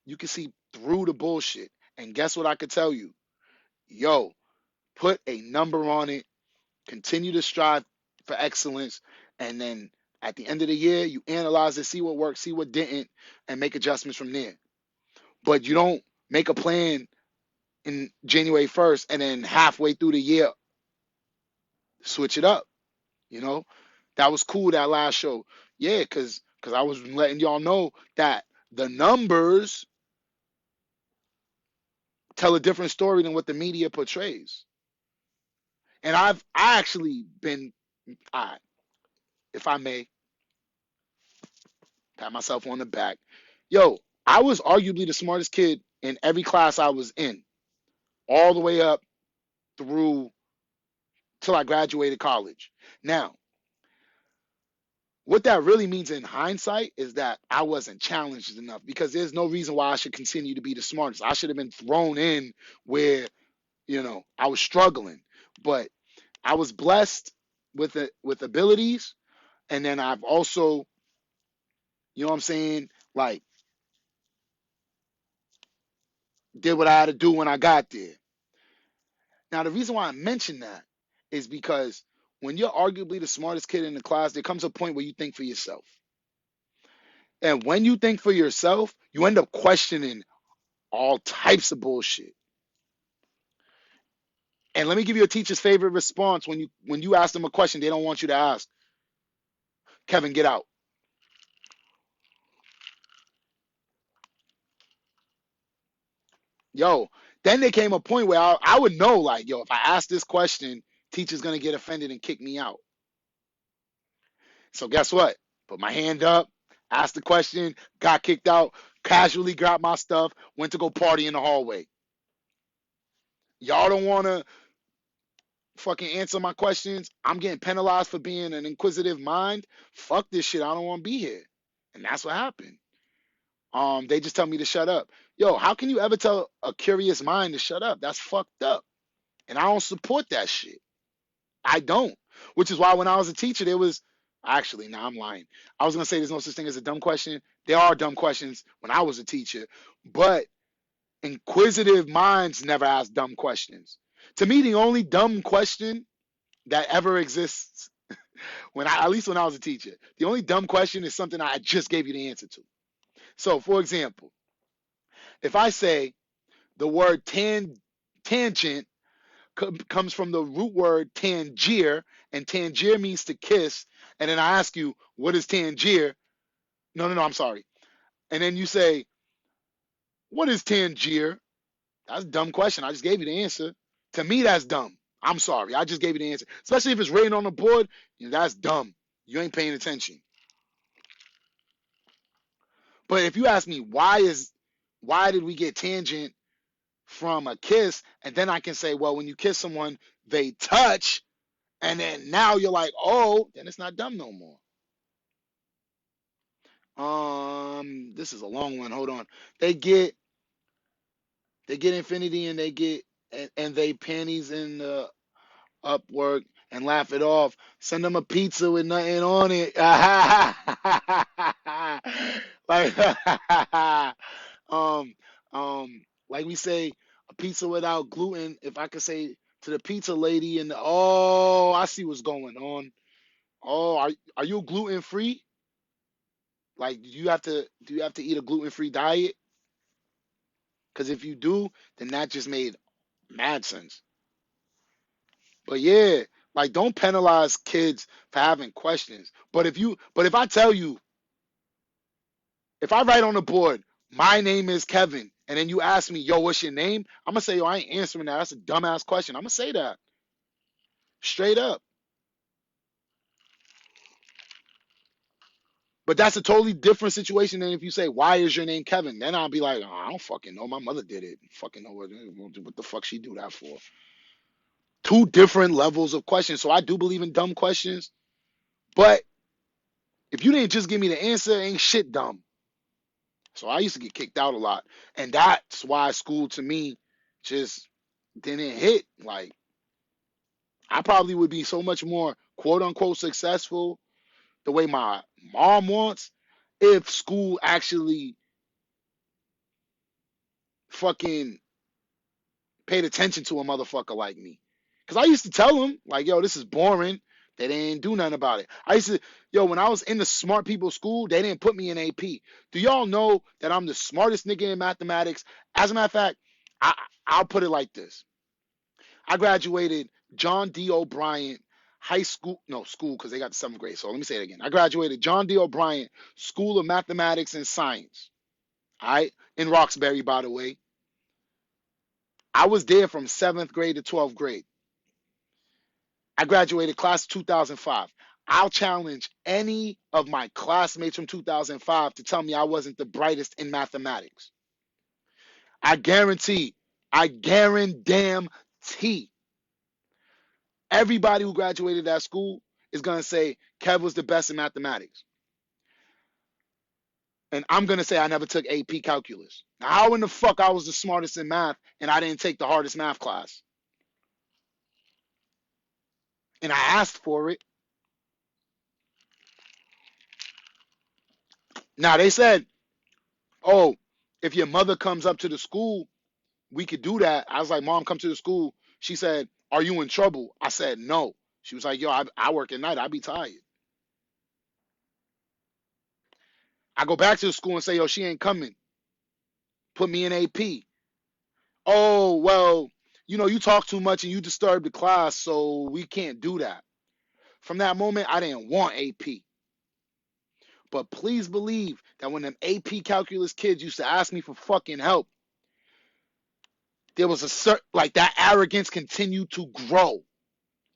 you can see through the bullshit. And guess what I could tell you? Yo, put a number on it, continue to strive for excellence, and then at the end of the year, you analyze it, see what worked, see what didn't, and make adjustments from there. But you don't make a plan in January 1st and then halfway through the year switch it up. You know, that was cool that last show. Yeah, because I was letting y'all know that the numbers tell a different story than what the media portrays. And I actually been, I, if I may, pat myself on the back. Yo, I was arguably the smartest kid in every class I was in, all the way up through till I graduated college. Now, what that really means in hindsight is that I wasn't challenged enough because there's no reason why I should continue to be the smartest. I should have been thrown in where, I was struggling. But I was blessed with abilities, and then I've also, you know what I'm saying, like did what I had to do when I got there. Now the reason why I mention that is because when you're arguably the smartest kid in the class, there comes a point where you think for yourself. And when you think for yourself, you end up questioning all types of bullshit. And let me give you a teacher's favorite response when you ask them a question they don't want you to ask. Kevin, get out. Yo, then there came a point where I would know, like, yo, if I ask this question, teacher's gonna get offended and kick me out. So guess what? Put my hand up, asked the question, got kicked out, casually grabbed my stuff, went to go party in the hallway. Y'all don't wanna fucking answer my questions. I'm getting penalized for being an inquisitive mind. Fuck this shit. I don't want to be here. And that's what happened. They just tell me to shut up. Yo, how can you ever tell a curious mind to shut up? That's fucked up. And I don't support that shit. I don't. Which is why when I was a teacher, there was actually, nah, I'm lying. I was gonna say there's no such thing as a dumb question. There are dumb questions when I was a teacher, but inquisitive minds never ask dumb questions. To me, the only dumb question that ever exists, at least when I was a teacher, the only dumb question is something I just gave you the answer to. So, for example, if I say the word tangent comes from the root word tangier, and tangier means to kiss, and then I ask you, what is tangier? No, I'm sorry. And then you say, what is tangier? That's a dumb question. I just gave you the answer. To me, that's dumb. I'm sorry. I just gave you the answer. Especially if it's written on the board, that's dumb. You ain't paying attention. But if you ask me why did we get tangent from a kiss, and then I can say, well, when you kiss someone, they touch, and then now you're like, oh, then it's not dumb no more. This is a long one. Hold on. They get infinity, and they get and they panties in the Upwork and laugh it off. Send them a pizza with nothing on it. Like um like we say, a pizza without gluten. If I could say to the pizza lady and oh, I see what's going on. Oh, are you gluten free? Like, do you have to eat a gluten free diet? Because if you do, then that just made mad sense. But yeah, like, don't penalize kids for having questions. But if I tell you, if I write on the board, my name is Kevin, and then you ask me, yo, what's your name? I'm gonna say, yo, I ain't answering that. That's a dumbass question. I'm gonna say that straight up. But that's a totally different situation than if you say, why is your name Kevin? Then I'll be like, oh, I don't fucking know. My mother did it. Fucking know what the fuck she do that for. Two different levels of questions. So I do believe in dumb questions. But if you didn't just give me the answer, ain't shit dumb. So I used to get kicked out a lot. And that's why school to me just didn't hit. Like, I probably would be so much more quote unquote successful the way my mom wants if school actually fucking paid attention to a motherfucker like me. Because I used to tell them, like, yo, this is boring. They didn't do nothing about it. I used to, when I was in the smart people school, they didn't put me in AP. Do y'all know that I'm the smartest nigga in mathematics? As a matter of fact, I'll put it like this. I graduated John D. O'Brien High School, no, school, because they got the 7th grade. So let me say it again. I graduated John D. O'Brien School of Mathematics and Science, all right, in Roxbury, by the way. I was there from 7th grade to 12th grade. I graduated class of 2005. I'll challenge any of my classmates from 2005 to tell me I wasn't the brightest in mathematics. I guarantee, everybody who graduated that school is going to say Kev was the best in mathematics. And I'm going to say I never took AP calculus. Now, how in the fuck I was the smartest in math and I didn't take the hardest math class? And I asked for it. Now, they said, oh, if your mother comes up to the school, we could do that. I was like, Mom, come to the school. She said, are you in trouble? I said, no. She was like, yo, I work at night. I be tired. I go back to the school and say, yo, she ain't coming. Put me in AP. Oh, well, you talk too much and you disturb the class, so we can't do that. From that moment, I didn't want AP. But please believe that when them AP calculus kids used to ask me for fucking help, there was a certain, like, that arrogance continued to grow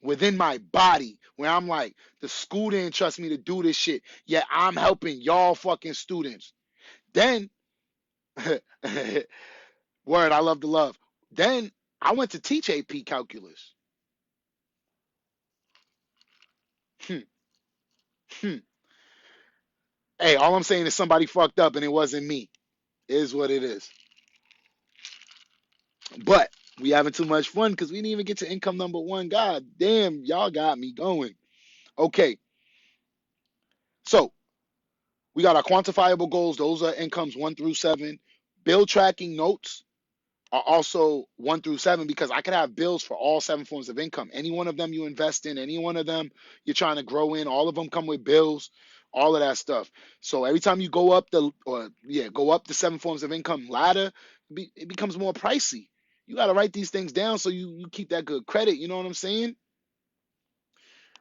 within my body where I'm like, the school didn't trust me to do this shit, yet I'm helping y'all fucking students. Then, word, I love the love. Then I went to teach AP calculus. Hey, all I'm saying is somebody fucked up and it wasn't me. It is what it is. But we having too much fun because we didn't even get to income number 1. God damn, y'all got me going. Okay. So we got our quantifiable goals. Those are incomes 1 through 7. Bill tracking notes are also 1 through 7, because I could have bills for all 7 forms of income. Any one of them you invest in, any one of them you're trying to grow in, all of them come with bills, all of that stuff. So every time you go up the 7 forms of income ladder, it becomes more pricey. You got to write these things down so you keep that good credit. You know what I'm saying?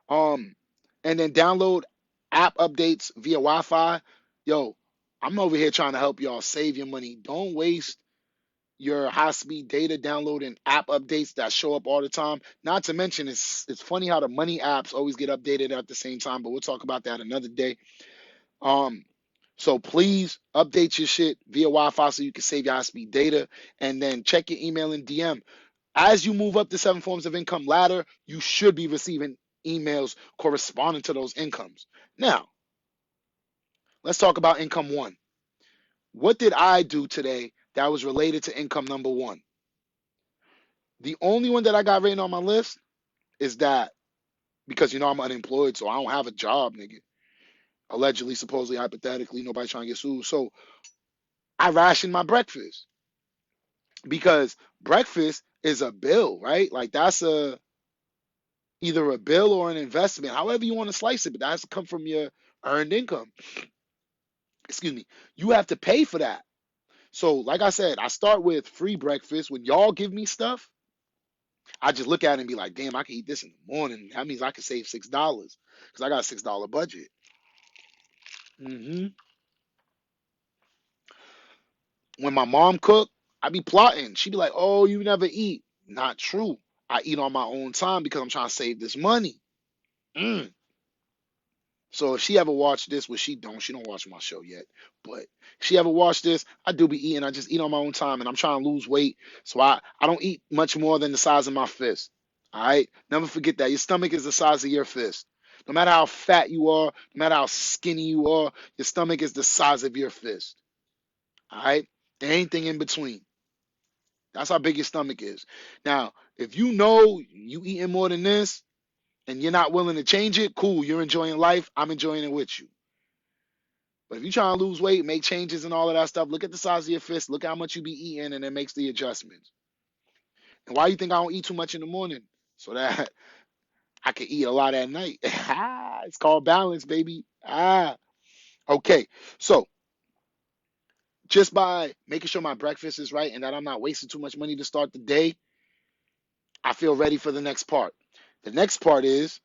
Um, and then download app updates via Wi-Fi. Yo, I'm over here trying to help y'all save your money. Don't waste your high-speed data downloading app updates that show up all the time. Not to mention, it's funny how the money apps always get updated at the same time, but we'll talk about that another day. So please update your shit via Wi-Fi so you can save your high-speed data, and then check your email and DM. As you move up the 7 forms of income ladder, you should be receiving emails corresponding to those incomes. Now, let's talk about income 1. What did I do today that was related to income number 1? The only one that I got written on my list is that, because I'm unemployed, so I don't have a job, nigga. Allegedly, supposedly, hypothetically, nobody trying to get sued. So I rationed my breakfast, because breakfast is a bill, right? Like, that's either a bill or an investment, however you want to slice it, but that has to come from your earned income. Excuse me. You have to pay for that. So, like I said, I start with free breakfast. When y'all give me stuff, I just look at it and be like, damn, I can eat this in the morning. That means I can save $6 because I got a $6 budget. When my mom cook, I be plotting. She be like, oh, you never eat. Not true. I eat on my own time because I'm trying to save this money. So if she ever watched this, which she don't watch my show yet, but if she ever watched this, I do be eating. I just eat on my own time, and I'm trying to lose weight. So I don't eat much more than the size of my fist. All right? Never forget that. Your stomach is the size of your fist. No matter how fat you are, no matter how skinny you are, your stomach is the size of your fist. All right? There ain't anything in between. That's how big your stomach is. Now, if you know you eating more than this and you're not willing to change it, cool. You're enjoying life. I'm enjoying it with you. But if you're trying to lose weight, make changes and all of that stuff, look at the size of your fist, look how much you be eating, and it makes the adjustments. And why you think I don't eat too much in the morning? So that I can eat a lot at night. It's called balance, baby. Okay. So just by making sure my breakfast is right and that I'm not wasting too much money to start the day, I feel ready for the next part. The next part is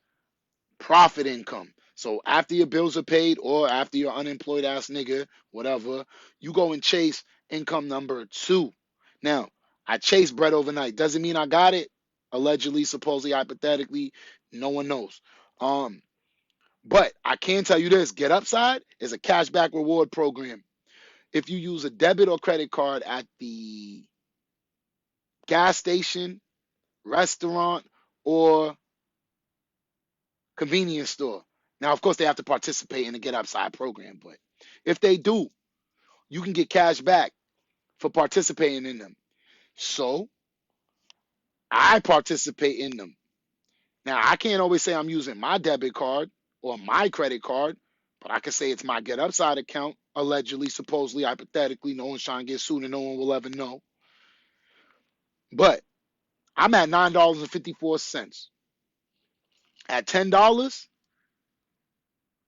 profit income. So after your bills are paid, or after you're unemployed ass nigga, whatever, you go and chase income number 2. Now, I chase bread overnight. Doesn't mean I got it. Allegedly, supposedly, hypothetically, no one knows. But I can tell you this: Get Upside is a cashback reward program. If you use a debit or credit card at the gas station, restaurant, or convenience store. Now, of course, they have to participate in the Get Upside program, but if they do, you can get cash back for participating in them. So I participate in them. Now, I can't always say I'm using my debit card or my credit card, but I can say it's my Get Upside account, allegedly, supposedly, hypothetically. No one's trying to get sued and no one will ever know. But I'm at $9.54. At $10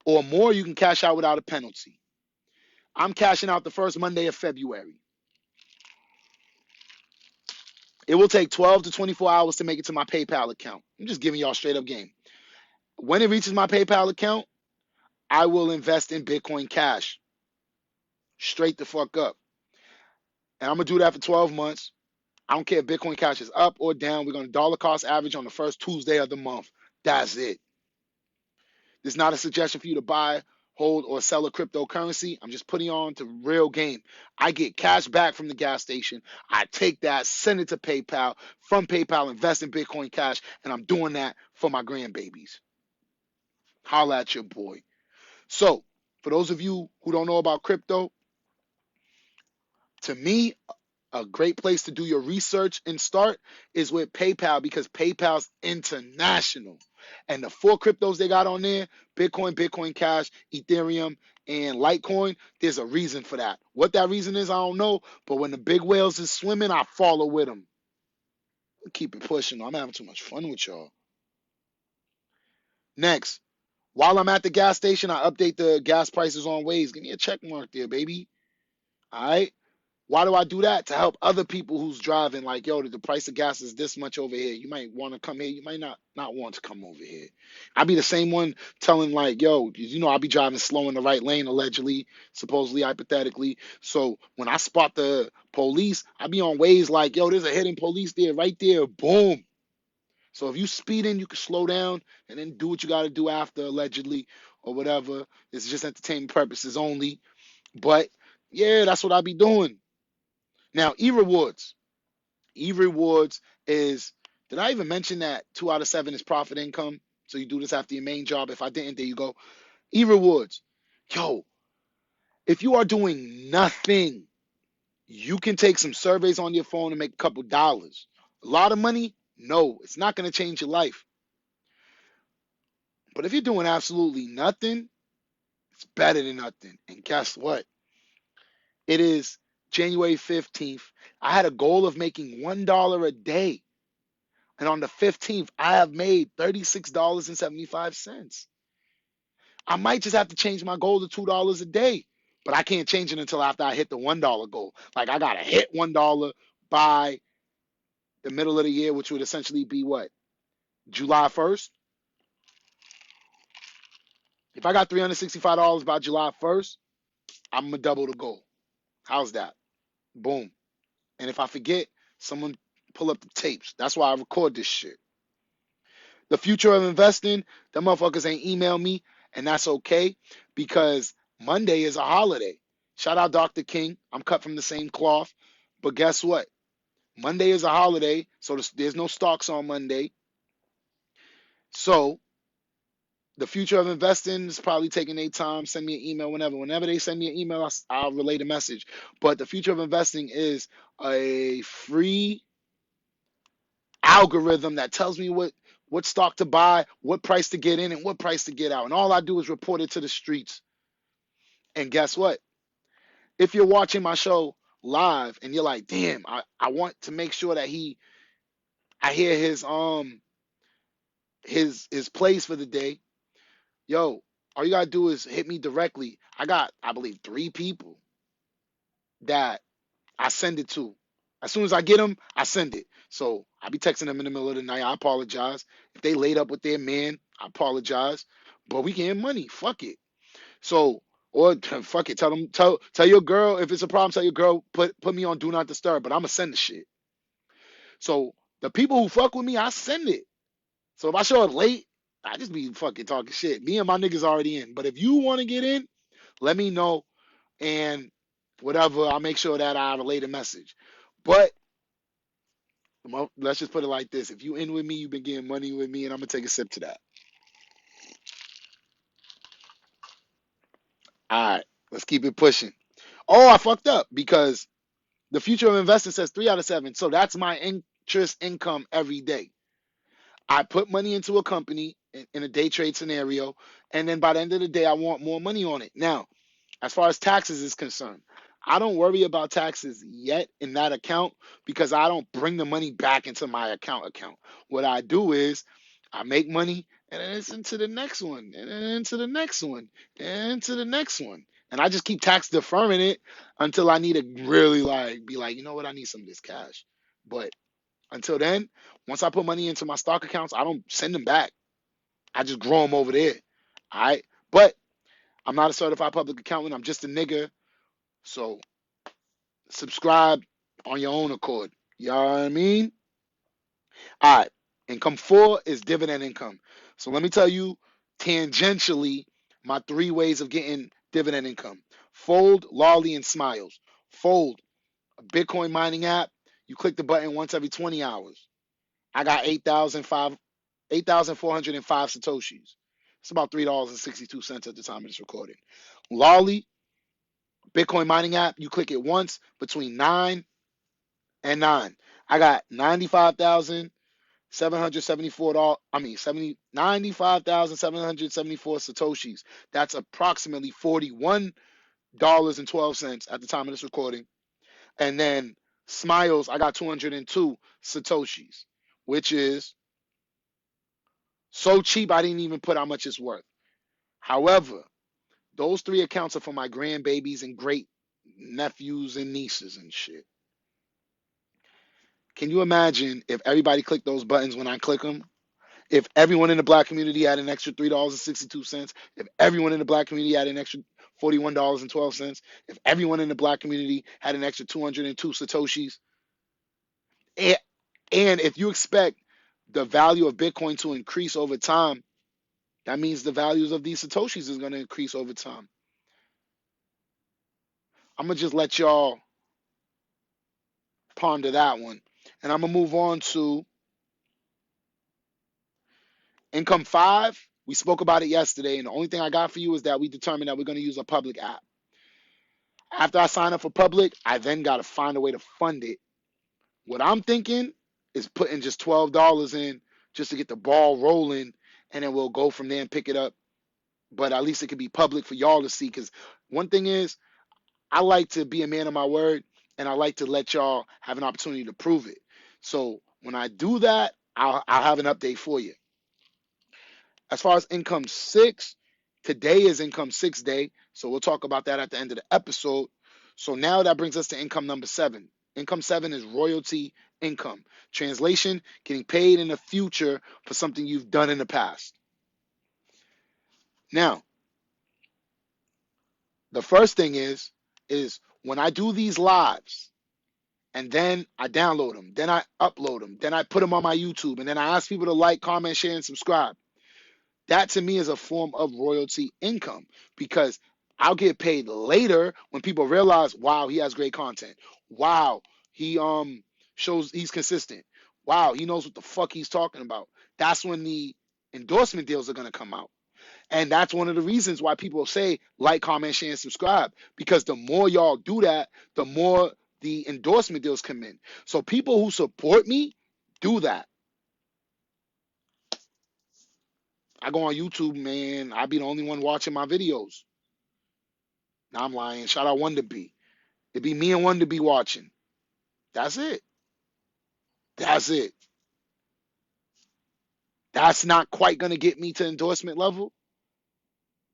or more, you can cash out without a penalty. I'm cashing out the first Monday of February. It will take 12 to 24 hours to make it to my PayPal account. I'm just giving y'all straight up game. When it reaches my PayPal account, I will invest in Bitcoin Cash. Straight the fuck up. And I'm going to do that for 12 months. I don't care if Bitcoin Cash is up or down. We're going to dollar cost average on the first Tuesday of the month. That's it. This is not a suggestion for you to buy, hold, or sell a cryptocurrency. I'm just putting on to real game. I get cash back from the gas station. I take that, send it to PayPal. From PayPal, invest in Bitcoin Cash. And I'm doing that for my grandbabies. Holla at your boy. So, for those of you who don't know about crypto, to me, a great place to do your research and start is with PayPal, because PayPal's international. And the 4 cryptos they got on there, Bitcoin, Bitcoin Cash, Ethereum, and Litecoin, there's a reason for that. What that reason is, I don't know. But when the big whales is swimming, I follow with them. Keep it pushing. I'm having too much fun with y'all. Next, while I'm at the gas station, I update the gas prices on Waze. Give me a check mark there, baby. All right. Why do I do that? To help other people who's driving, like, yo, the price of gas is this much over here. You might want to come here. You might not want to come over here. I be the same one telling, like, yo, I be driving slow in the right lane, allegedly, supposedly, hypothetically. So when I spot the police, I be on Waze like, yo, there's a hidden police there, right there. Boom. So if you speeding, you can slow down and then do what you got to do after, allegedly, or whatever. It's just entertainment purposes only. But yeah, that's what I be doing. Now, e-rewards. E-rewards is, did I even mention that 2 out of 7 is profit income? So you do this after your main job. If I didn't, there you go. E-rewards. Yo, if you are doing nothing, you can take some surveys on your phone and make a couple dollars. A lot of money? No, it's not going to change your life. But if you're doing absolutely nothing, it's better than nothing. And guess what? It is January 15th. I had a goal of making $1 a day. And on the 15th, I have made $36.75. I might just have to change my goal to $2 a day, but I can't change it until after I hit the $1 goal. Like, I got to hit $1 by the middle of the year, which would essentially be what? July 1st? If I got $365 by July 1st, I'm going to double the goal. How's that? Boom. And if I forget, someone pull up the tapes. That's why I record this shit. The future of investing, the motherfuckers ain't email me, and that's okay, because Monday is a holiday. Shout out Dr. King. I'm cut from the same cloth. But guess what? Monday is a holiday, so there's no stocks on Monday. So the future of investing is probably taking their time. Send me an email whenever. Whenever they send me an email, I'll relay the message. But the future of investing is a free algorithm that tells me what stock to buy, what price to get in, and what price to get out. And all I do is report it to the streets. And guess what? If you're watching my show live and you're like, damn, I want to make sure that I hear his plays for the day. Yo, all you gotta do is hit me directly. I got, I believe, 3 people that I send it to. As soon as I get them, I send it. So I be texting them in the middle of the night. I apologize. If they laid up with their man, I apologize. But we getting money. Fuck it. So, or fuck it. Tell your girl, if it's a problem, tell your girl, put me on do not disturb. But I'ma send the shit. So the people who fuck with me, I send it. So if I show up late, I just be fucking talking shit. Me and my niggas already in. But if you want to get in, let me know. And whatever, I'll make sure that I relay the message. But let's just put it like this. If you in with me, you've been getting money with me, and I'm going to take a sip to that. All right, let's keep it pushing. Oh, I fucked up because the future of investing says 3 out of 7. So that's my interest income every day. I put money into a company in a day trade scenario, and then by the end of the day, I want more money on it. Now, as far as taxes is concerned, I don't worry about taxes yet in that account because I don't bring the money back into my account. What I do is I make money and then it's into the next one and then into the next one and into the next one. And I just keep tax deferring it until I need to really be like, you know what, I need some of this cash. But until then, once I put money into my stock accounts, I don't send them back. I just grow them over there. All right. But I'm not a certified public accountant. I'm just a nigga. So subscribe on your own accord. You know what I mean? All right. Income 4 is dividend income. So let me tell you tangentially my 3 ways of getting dividend income. Fold, Lolly, and Smiles. Fold, a Bitcoin mining app. You click the button once every 20 hours. I got 8,405 Satoshis. It's about $3.62 at the time of this recording. Lolly, Bitcoin mining app, you click it once between 9 and 9. I got 95,774 95,774 Satoshis. That's approximately $41.12 at the time of this recording. And then Smiles, I got 202 Satoshis, which is so cheap I didn't even put how much it's worth. However, those 3 accounts are for my grandbabies and great nephews and nieces and shit. Can you imagine if everybody clicked those buttons when I click them? If everyone in the black community had an extra $3.62, if everyone in the black community had an extra $41.12, if everyone in the black community had an extra 202 Satoshis, and if you expect the value of Bitcoin to increase over time, that means the values of these Satoshis is going to increase over time. I'm going to just let y'all ponder that one. And I'm going to move on to income 5. We spoke about it yesterday, and the only thing I got for you is that we determined that we're going to use a public app. After I sign up for public, I then got to find a way to fund it. What I'm thinking is putting just $12 in just to get the ball rolling, and then we'll go from there and pick it up. But at least it could be public for y'all to see, because one thing is, I like to be a man of my word, and I like to let y'all have an opportunity to prove it. So when I do that, I'll have an update for you. As far as income 6, today is income 6 day, so we'll talk about that at the end of the episode. So now that brings us to income number 7. Income 7 is royalty income. Translation, getting paid in the future for something you've done in the past. Now, the first thing is when I do these lives, and then I download them, then I upload them, then I put them on my YouTube, and then I ask people to like, comment, share, and subscribe. That to me is a form of royalty income, because I'll get paid later when people realize, wow, he has great content. Wow, he shows he's consistent. Wow, he knows what the fuck he's talking about. That's when the endorsement deals are gonna come out. And that's one of the reasons why people say like, comment, share, and subscribe. Because the more y'all do that, the more the endorsement deals come in. So people who support me, do that. I go on YouTube, man. I be the only one watching my videos. Now I'm lying. Shout out Wonder B. It'd be me and Wonder B watching. That's it. That's it. That's not quite gonna get me to endorsement level,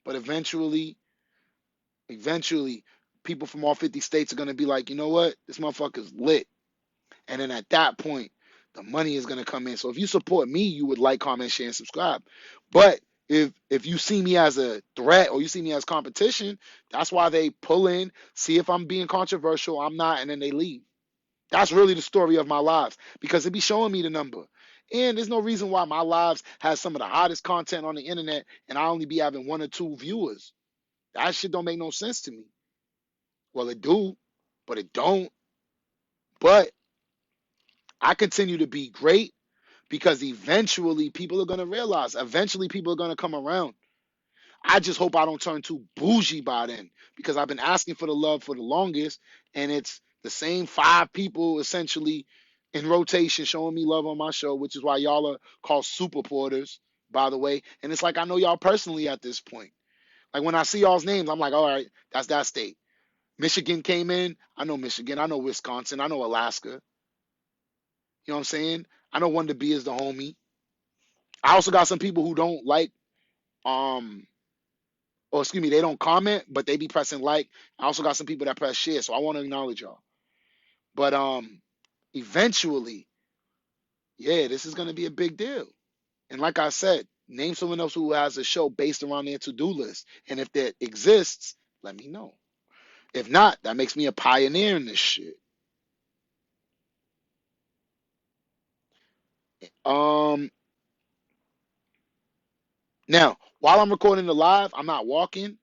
but eventually, people from all 50 states are gonna be like, you know what? This motherfucker's lit. And then at that point, the money is gonna come in. So if you support me, you would like, comment, share, and subscribe. But if you see me as a threat or you see me as competition, that's why they pull in, see if I'm being controversial, I'm not, and then they leave. That's really the story of my lives, because it be showing me the number. And there's no reason why my lives has some of the hottest content on the internet and I only be having 1 or 2 viewers. That shit don't make no sense to me. Well, it do, but it don't. But I continue to be great, because eventually people are going to realize. Eventually people are going to come around. I just hope I don't turn too bougie by then, because I've been asking for the love for the longest, and it's the same 5 people essentially in rotation showing me love on my show, which is why y'all are called super porters, by the way. And it's like I know y'all personally at this point. Like when I see y'all's names, I'm like, all right, that's that state. Michigan came in. I know Michigan. I know Wisconsin. I know Alaska. You know what I'm saying? I know Wonder B is the homie. I also got some people who don't like, um, or excuse me, they don't comment, but they be pressing like. I also got some people that press share, so I want to acknowledge y'all. But eventually, yeah, this is gonna be a big deal. And like I said, name someone else who has a show based around their to-do list. And if that exists, let me know. If not, that makes me a pioneer in this shit. Um, Now, while I'm recording the live, I'm not walking,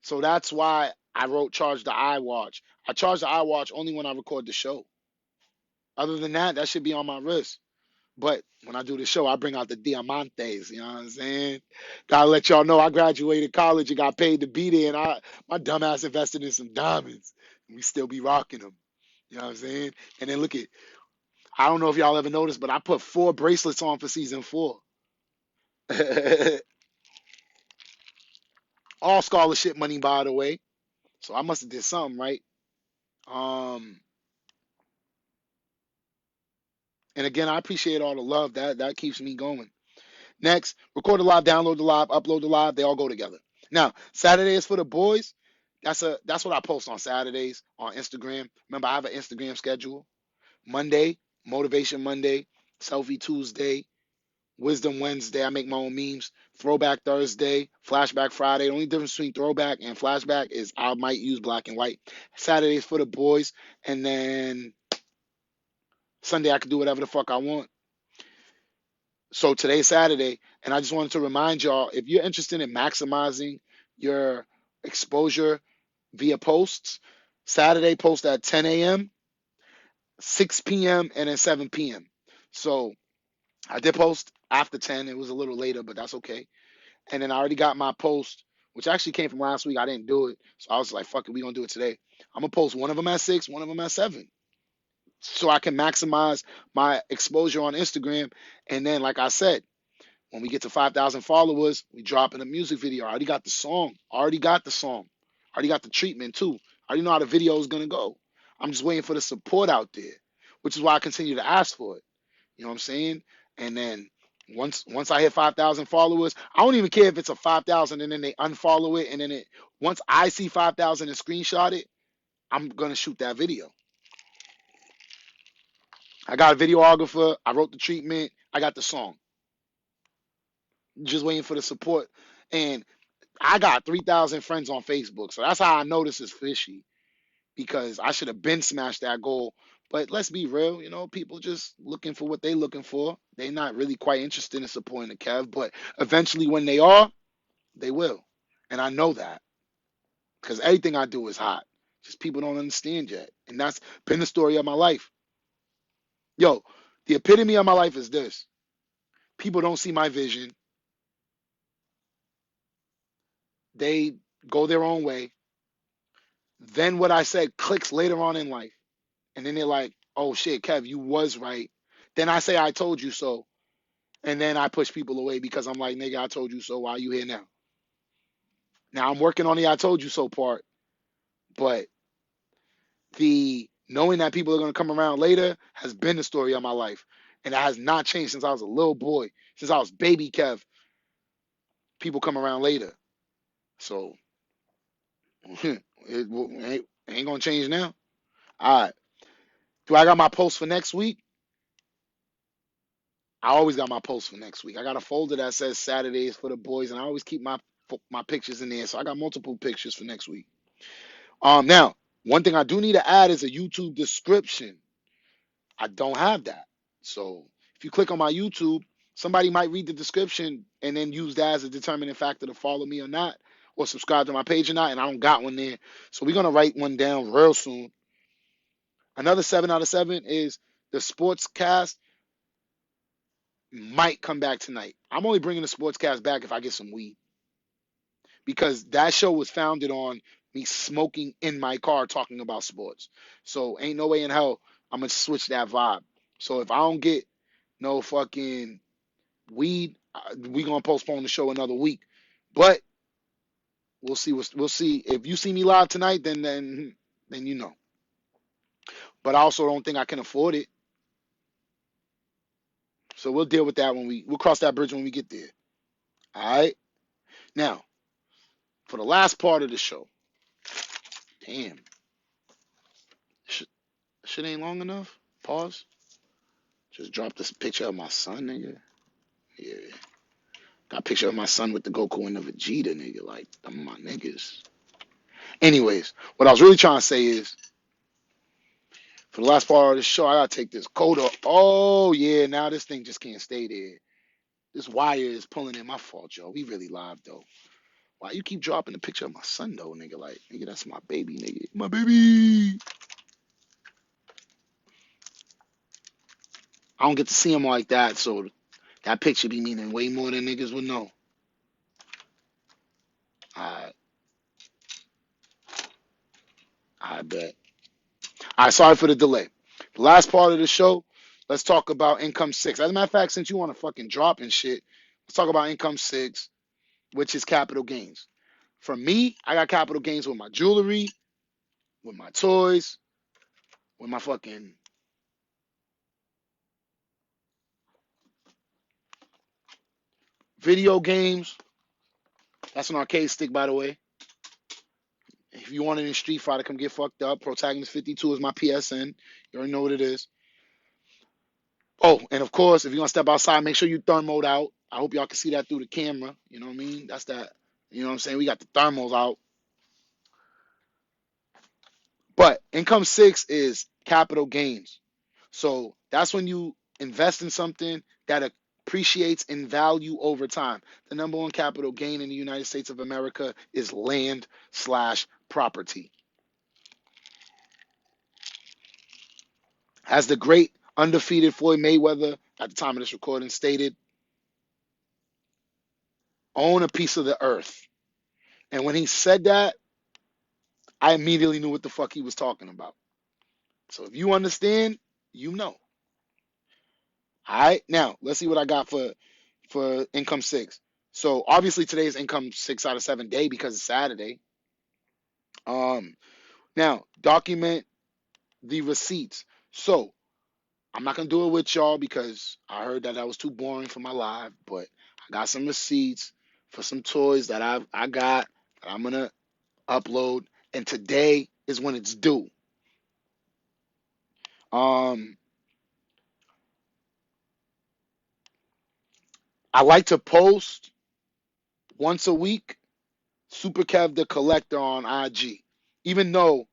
so that's why I wrote charge the iWatch. I charge the iWatch only when I record the show. Other than that, that should be on my wrist. But when I do the show, I bring out the diamantes. You know what I'm saying? Gotta let y'all know I graduated college and got paid to be there, and my dumbass invested in some diamonds, and we still be rocking them. You know what I'm saying? And then look at, I don't know if y'all ever noticed, but I put 4 bracelets on for season 4. All scholarship money, by the way. So I must have did something right. Um, and again, I appreciate all the love. That keeps me going. Next, record the live, download the live, upload the live. They all go together. Now, Saturday is for the boys. That's what I post on Saturdays on Instagram. Remember, I have an Instagram schedule. Monday, Motivation Monday, Selfie Tuesday, Wisdom Wednesday. I make my own memes. Throwback Thursday, Flashback Friday. The only difference between throwback and flashback is I might use black and white. Saturdays for the boys, and then Sunday I can do whatever the fuck I want. So today's Saturday, and I just wanted to remind y'all, if you're interested in maximizing your exposure via posts, Saturday post at 10 a.m., 6 p.m., and then 7 p.m. So I did post after 10. It was a little later, but that's okay. And then I already got my post, which actually came from last week. I didn't do it. So I was like, fuck it, we're going to do it today. I'm going to post one of them at 6, one of them at 7. So I can maximize my exposure on Instagram. And then, like I said, when we get to 5,000 followers, we drop in a music video. I already got the song. Already got the song. Already got the treatment too. I already know how the video is going to go. I'm just waiting for the support out there, which is why I continue to ask for it. You know what I'm saying? And then once I hit 5,000 followers, I don't even care if it's a 5,000 and then they unfollow it. And then once I see 5,000 and screenshot it, I'm going to shoot that video. I got a videographer. I wrote the treatment. I got the song. Just waiting for the support. And I got 3,000 friends on Facebook. So that's how I know this is fishy, because I should have been smashed that goal. But let's be real, people just looking for what they looking for. They're not really quite interested in supporting the Kev, but eventually when they are, they will. And I know that because everything I do is hot. Just people don't understand yet. And that's been the story of my life. Yo, the epitome of my life is this. People don't see my vision. They go their own way. Then what I said clicks later on in life. And then they're like, oh shit, Kev, you was right. Then I say, I told you so. And then I push people away because I'm like, nigga, I told you so. Why are you here now? Now I'm working on the I told you so part. But the knowing that people are going to come around later has been the story of my life. And that has not changed since I was a little boy. Since I was baby Kev, people come around later. So it ain't going to change now. All right. Do I got my post for next week? I always got my post for next week. I got a folder that says Saturdays for the boys, and I always keep my pictures in there. So I got multiple pictures for next week. Now, one thing I do need to add is a YouTube description. I don't have that. So if you click on my YouTube, somebody might read the description and then use that as a determining factor to follow me or not, or subscribe to my page or not, and I don't got one there. So we're gonna write one down real soon. Another 7 out of 7 is the sports cast might come back tonight. I'm only bringing the sports cast back if I get some weed, because that show was founded on me smoking in my car talking about sports. So ain't no way in hell I'm gonna switch that vibe. So if I don't get no fucking weed, we gonna postpone the show another week. But we'll see. We'll see. If you see me live tonight, then you know. But I also don't think I can afford it. So we'll deal with that when we'll cross that bridge when we get there. All right. Now, for the last part of the show. Damn. Shit ain't long enough. Pause. Just dropped this picture of my son, nigga. Yeah. Got a picture of my son with the Goku and the Vegeta, nigga. Like, them my niggas. Anyways, what I was really trying to say is, for the last part of the show, I gotta take this coat off. Oh, yeah, now this thing just can't stay there. This wire is pulling in. My fault, yo. We really live, though. Why you keep dropping the picture of my son, though, nigga? Like, nigga, that's my baby, nigga. My baby. I don't get to see him like that, so that picture be meaning way more than niggas would know. I bet. All right, sorry for the delay. The last part of the show, let's talk about income six. As a matter of fact, since you want to fucking drop and shit, let's talk about income six, which is capital gains. For me, I got capital gains with my jewelry, with my toys, with my fucking video games. That's an arcade stick, by the way. If you want it in Street Fighter, come get fucked up. Protagonist 52 is my PSN. You already know what it is. Oh, and of course, if you're gonna step outside, make sure you thermoed out. I hope y'all can see that through the camera. You know what I mean? That's that. You know what I'm saying? We got the thermals out. But income six is capital gains. So that's when you invest in something that appreciates in value over time. The number one capital gain in the United States of America is land slash property. As the great undefeated Floyd Mayweather at the time of this recording stated, own a piece of the earth. And when he said that, I immediately knew what the fuck he was talking about. So if you understand, you know. All right, now let's see what I got for income six. So obviously today's income 6 out of 7 day because it's Saturday. Now document the receipts. So I'm not gonna do it with y'all because I heard that was too boring for my live, but I got some receipts for some toys that I got that I'm gonna upload, and today is when it's due. Um, I like to post once a week, SUPERKev the Collector on IG, even though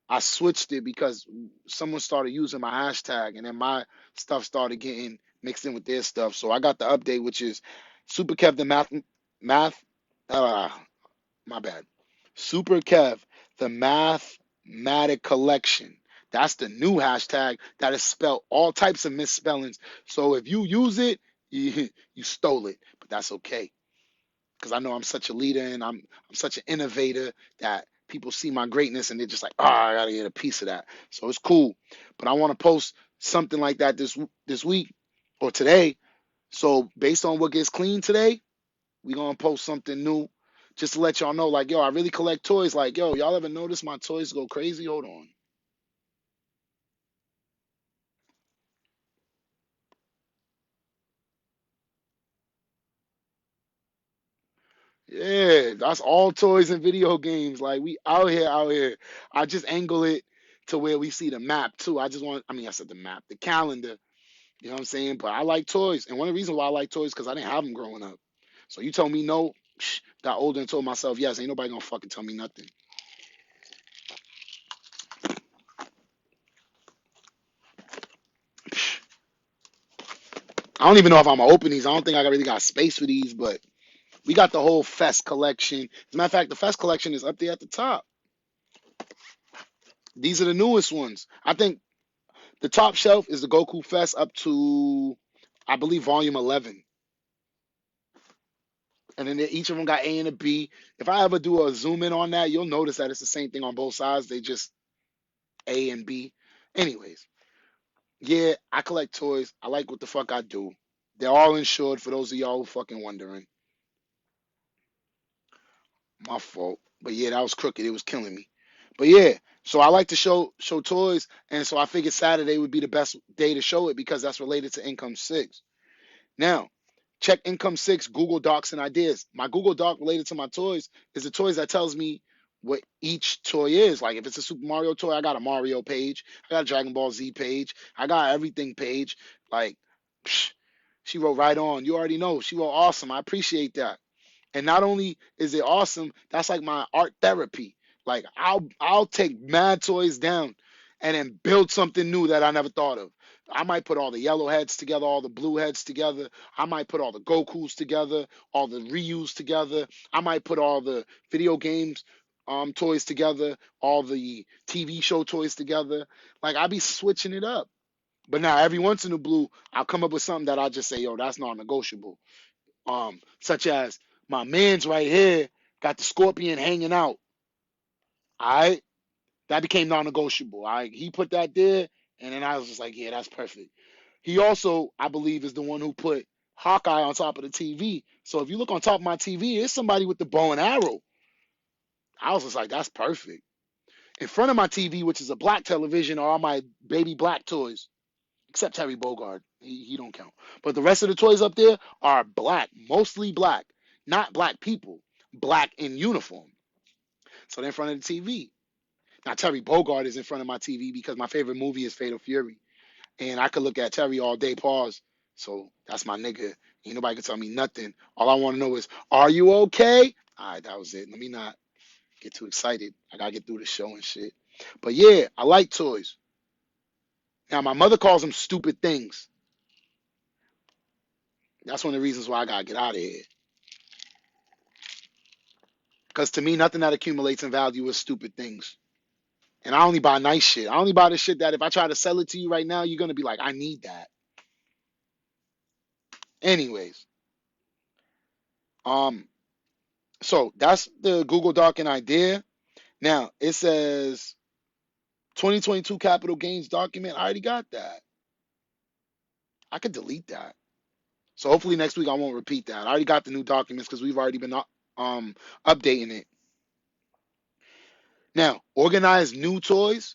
I switched it because someone started using my hashtag, and then my stuff started getting mixed in with their stuff. So I got the update, which is SUPERKev the math. Uh, my bad. SUPERKev the mathematic collection. That's the new hashtag that is spelled all types of misspellings. So if you use it, you stole it, but that's okay because I know I'm such a leader and I'm such an innovator that people see my greatness and they're just like, oh, I gotta get a piece of that. So it's cool. But I want to post something like that this week or today. So based on what gets clean today, we gonna post something new just to let y'all know, like, yo, I really collect toys. Like, yo, y'all ever notice my toys go crazy? Hold on. Yeah, that's all toys and video games. Like we out here, out here. I just angle it to where we see the map too. I said the map, the calendar. You know what I'm saying? But I like toys, and one of the reasons why I like toys because I didn't have them growing up. So you told me no, got older and told myself yes. Ain't nobody gonna fucking tell me nothing. I don't even know if I'm gonna open these. I don't think I really got space for these, but we got the whole Fest collection. As a matter of fact, the Fest collection is up there at the top. These are the newest ones. I think the top shelf is the Goku Fest up to, I believe, volume 11. And then each of them got A and a B. If I ever do a zoom in on that, you'll notice that it's the same thing on both sides. They just A and B. Anyways, yeah, I collect toys. I like what the fuck I do. They're all insured for those of y'all who fucking wondering. My fault. But yeah, that was crooked. It was killing me. But yeah, so I like to show toys, and so I figured Saturday would be the best day to show it because that's related to income six. Now, check income six, Google Docs and ideas. My Google Doc related to my toys is the toys that tells me what each toy is. Like if it's a Super Mario toy, I got a Mario page. I got a Dragon Ball Z page. I got everything page. Like, psh, she wrote right on. You already know. She wrote awesome. I appreciate that. And not only is it awesome, that's like my art therapy. Like I'll take mad toys down and then build something new that I never thought of. I might put all the yellow heads together, all the blue heads together. I might put all the Gokus together, all the Ryus together. I might put all the video games toys together, all the TV show toys together. Like I be switching it up. But now every once in a blue, I'll come up with something that I just say, yo, that's non-negotiable. Such as my man's right here got the scorpion hanging out. All right. That became non-negotiable. He put that there, and then I was just like, yeah, that's perfect. He also, I believe, is the one who put Hawkeye on top of the TV. So if you look on top of my TV, it's somebody with the bow and arrow. I was just like, that's perfect. In front of my TV, which is a black television, are all my baby black toys, except Terry Bogard. He don't count. But the rest of the toys up there are black, mostly black, not black people, black in uniform. So they're in front of the TV. Now Terry Bogard is in front of my TV because my favorite movie is Fatal Fury, and I could look at Terry all day. Pause. So that's my nigga. Ain't nobody can tell me nothing. All I want to know is, are you okay? All right, that was it. Let me not get too excited. I gotta get through the show and shit. But yeah, I like toys. Now my mother calls them stupid things. That's one of the reasons why I gotta get out of here. Because to me, nothing that accumulates in value is stupid things. And I only buy nice shit. I only buy the shit that if I try to sell it to you right now, you're gonna be like, I need that. Anyways, um, so that's the Google Doc and idea. Now it says 2022 capital gains document. I already got that. I could delete that. So hopefully next week I won't repeat that. I already got the new documents because we've already been updating it. Now, organize new toys.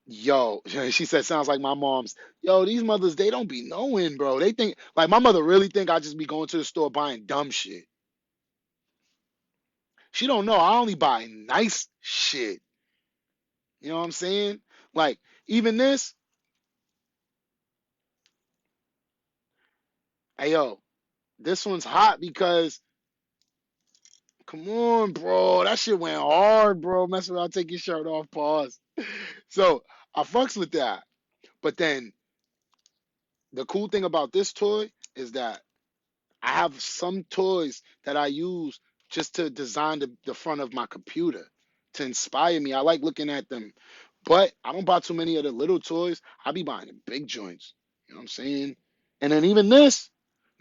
Yo, she said, sounds like my mom's. Yo, these mothers, they don't be knowing, bro. They think, like, my mother really think I just be going to the store buying dumb shit. She don't know. I only buy nice shit. You know what I'm saying? Like, even this, hey, yo, this one's hot because, come on, bro. That shit went hard, bro. Mess around, take your shirt off, pause. So, I fucks with that. But then, the cool thing about this toy is that I have some toys that I use just to design the front of my computer to inspire me. I like looking at them. But I don't buy too many of the little toys. I be buying the big joints. You know what I'm saying? And then even this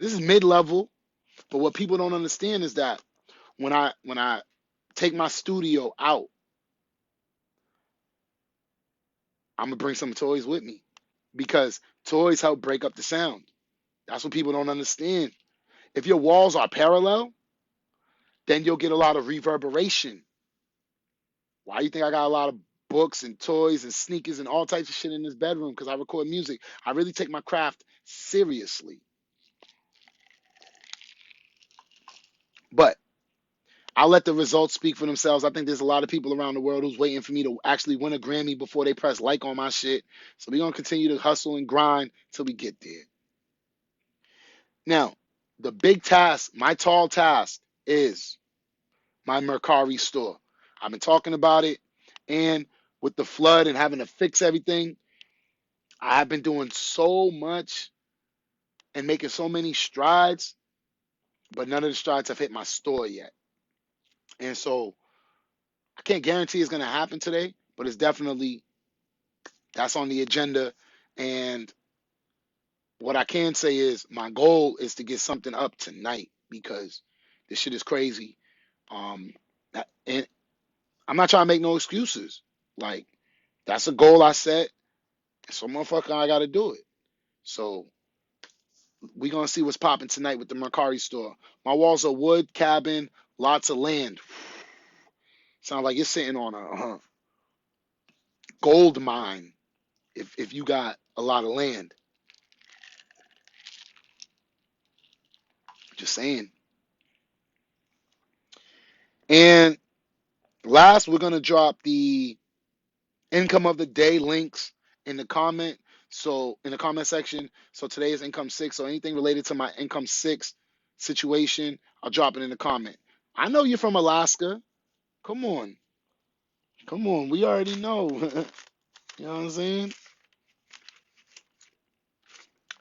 is mid-level. But what people don't understand is that when I take my studio out, I'm gonna bring some toys with me. Because toys help break up the sound. That's what people don't understand. If your walls are parallel, then you'll get a lot of reverberation. Why do you think I got a lot of books and toys and sneakers and all types of shit in this bedroom? Because I record music. I really take my craft seriously. But I'll let the results speak for themselves. I think there's a lot of people around the world who's waiting for me to actually win a Grammy before they press like on my shit. So we're going to continue to hustle and grind till we get there. Now, the big task, my tall task, is my Mercari store. I've been talking about it. And with the flood and having to fix everything, I have been doing so much and making so many strides, but none of the strides have hit my store yet. And so I can't guarantee it's going to happen today, but it's definitely that's on the agenda. And what I can say is my goal is to get something up tonight because this shit is crazy. Um, and I'm not trying to make no excuses. Like that's a goal I set. So motherfucker, I got to do it. So we gonna see what's popping tonight with the Mercari store. My walls are wood, cabin, lots of land. Sounds like you're sitting on a gold mine if you got a lot of land. Just saying. And last, we're gonna drop the income of the day links in the comment. So in the comment section. So today is income 6. So anything related to my income 6 situation, I'll drop it in the comment. I know you're from Alaska. Come on. Come on. We already know. You know what I'm saying?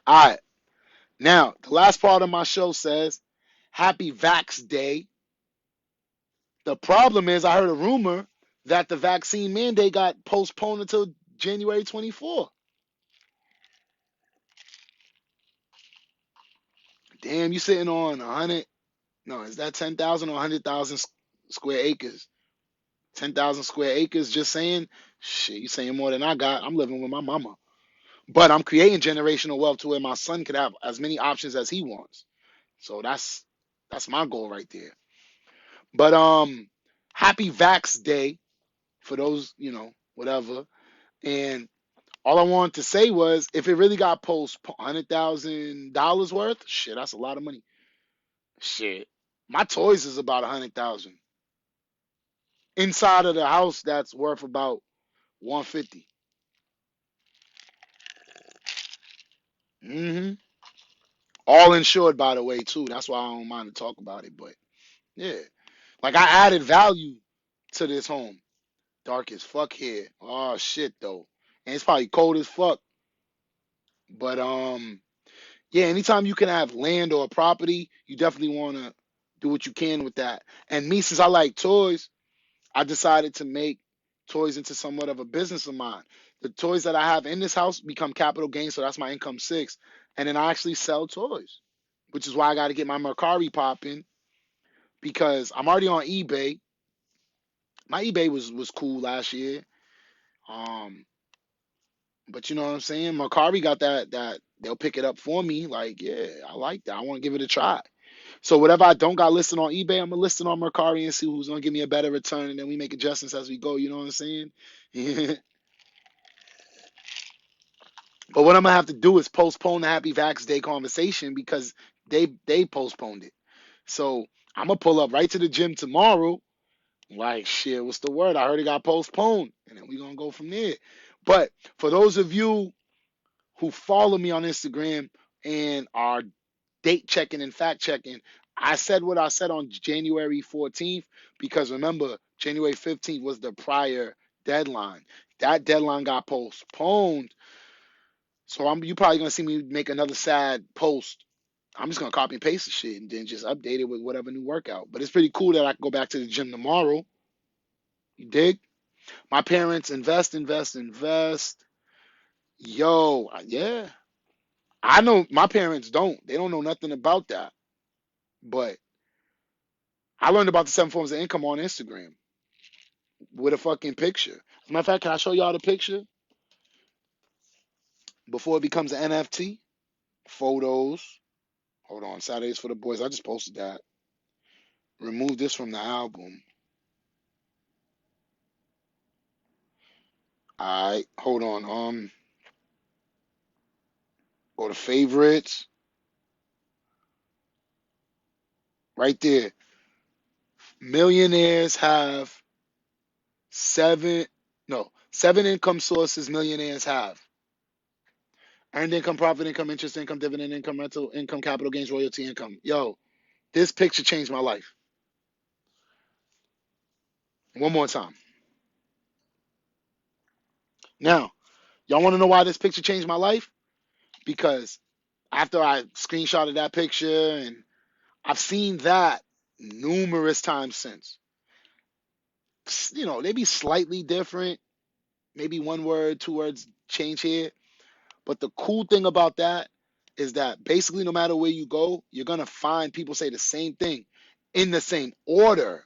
All right. Now, the last part of my show says, Happy Vax Day. The problem is, I heard a rumor that the vaccine mandate got postponed until January 24th. Damn, you sitting on 100, no, is that 10,000 or 100,000 square acres? 10,000 square acres, just saying, shit, you saying more than I got. I'm living with my mama. But I'm creating generational wealth to where my son could have as many options as he wants. So that's my goal right there. But happy Vax Day for those, whatever. And all I wanted to say was if it really got post $100,000 worth, shit, that's a lot of money. Shit. My toys is about 100,000. Inside of the house that's worth about 150. Mm-hmm. All insured, by the way, too. That's why I don't mind to talk about it. But yeah, like I added value to this home. Dark as fuck here. Oh shit, though, and it's probably cold as fuck. But yeah, anytime you can have land or a property, you definitely want to do what you can with that. And me, since I like toys, I decided to make toys into somewhat of a business of mine. The toys that I have in this house become capital gains, so that's my income six. And then I actually sell toys, which is why I got to get my Mercari popping because I'm already on eBay. My eBay was cool last year. Um, but you know what I'm saying? Mercari got that they'll pick it up for me. Like, yeah, I like that. I want to give it a try. So whatever I don't got listed on eBay, I'm gonna list it on Mercari and see who's gonna give me a better return, and then we make adjustments as we go. You know what I'm saying? But what I'm gonna have to do is postpone the Happy Vax Day conversation because they postponed it. So I'm gonna pull up right to the gym tomorrow. Like shit, what's the word? I heard it got postponed, and then we're gonna go from there. But for those of you who follow me on Instagram and are date checking and fact checking, I said what I said on January 14th because remember, January 15th was the prior deadline. That deadline got postponed. So you probably gonna see me make another sad post. I'm just gonna copy and paste the shit and then just update it with whatever new workout. But it's pretty cool that I can go back to the gym tomorrow. You dig? My parents invest. Yo, yeah. I know my parents don't. They don't know nothing about that. But I learned about the seven forms of income on Instagram with a fucking picture. As a matter of fact, can I show y'all the picture before it becomes an NFT? Photos. Hold on. Saturdays for the boys. I just posted that. Remove this from the album. Alright, hold on. Go to favorites. Right there. Millionaires have seven, no, seven income sources millionaires have. Earned income, profit income, interest income, dividend income, rental income, capital gains, royalty income. Yo, this picture changed my life. One more time. Now, y'all want to know why this picture changed my life? Because after I screenshotted that picture and I've seen that numerous times since. They be slightly different, maybe one word, two words change here. But the cool thing about that is that basically no matter where you go, you're gonna find people say the same thing in the same order.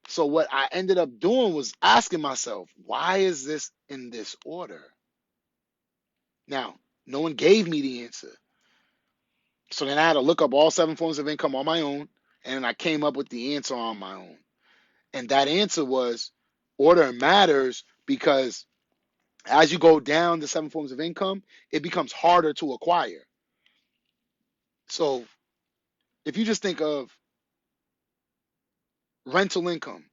So what I ended up doing was asking myself, why is this in this order? Now, no one gave me the answer. So then I had to look up all seven forms of income on my own, and I came up with the answer on my own. And that answer was order matters because as you go down the seven forms of income, it becomes harder to acquire. So if you just think of rental income,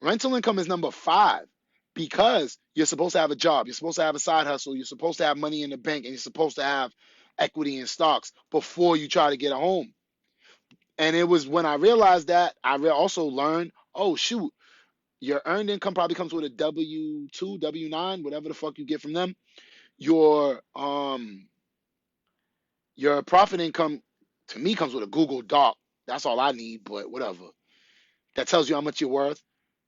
rental income is number 5 because you're supposed to have a job, you're supposed to have a side hustle, you're supposed to have money in the bank, and you're supposed to have equity in stocks before you try to get a home. And it was when I realized that I also learned, oh shoot, your earned income probably comes with a W-2, W-9, whatever the fuck you get from them. Your profit income to me comes with a Google Doc. That's all I need, but whatever. That tells you how much you're worth,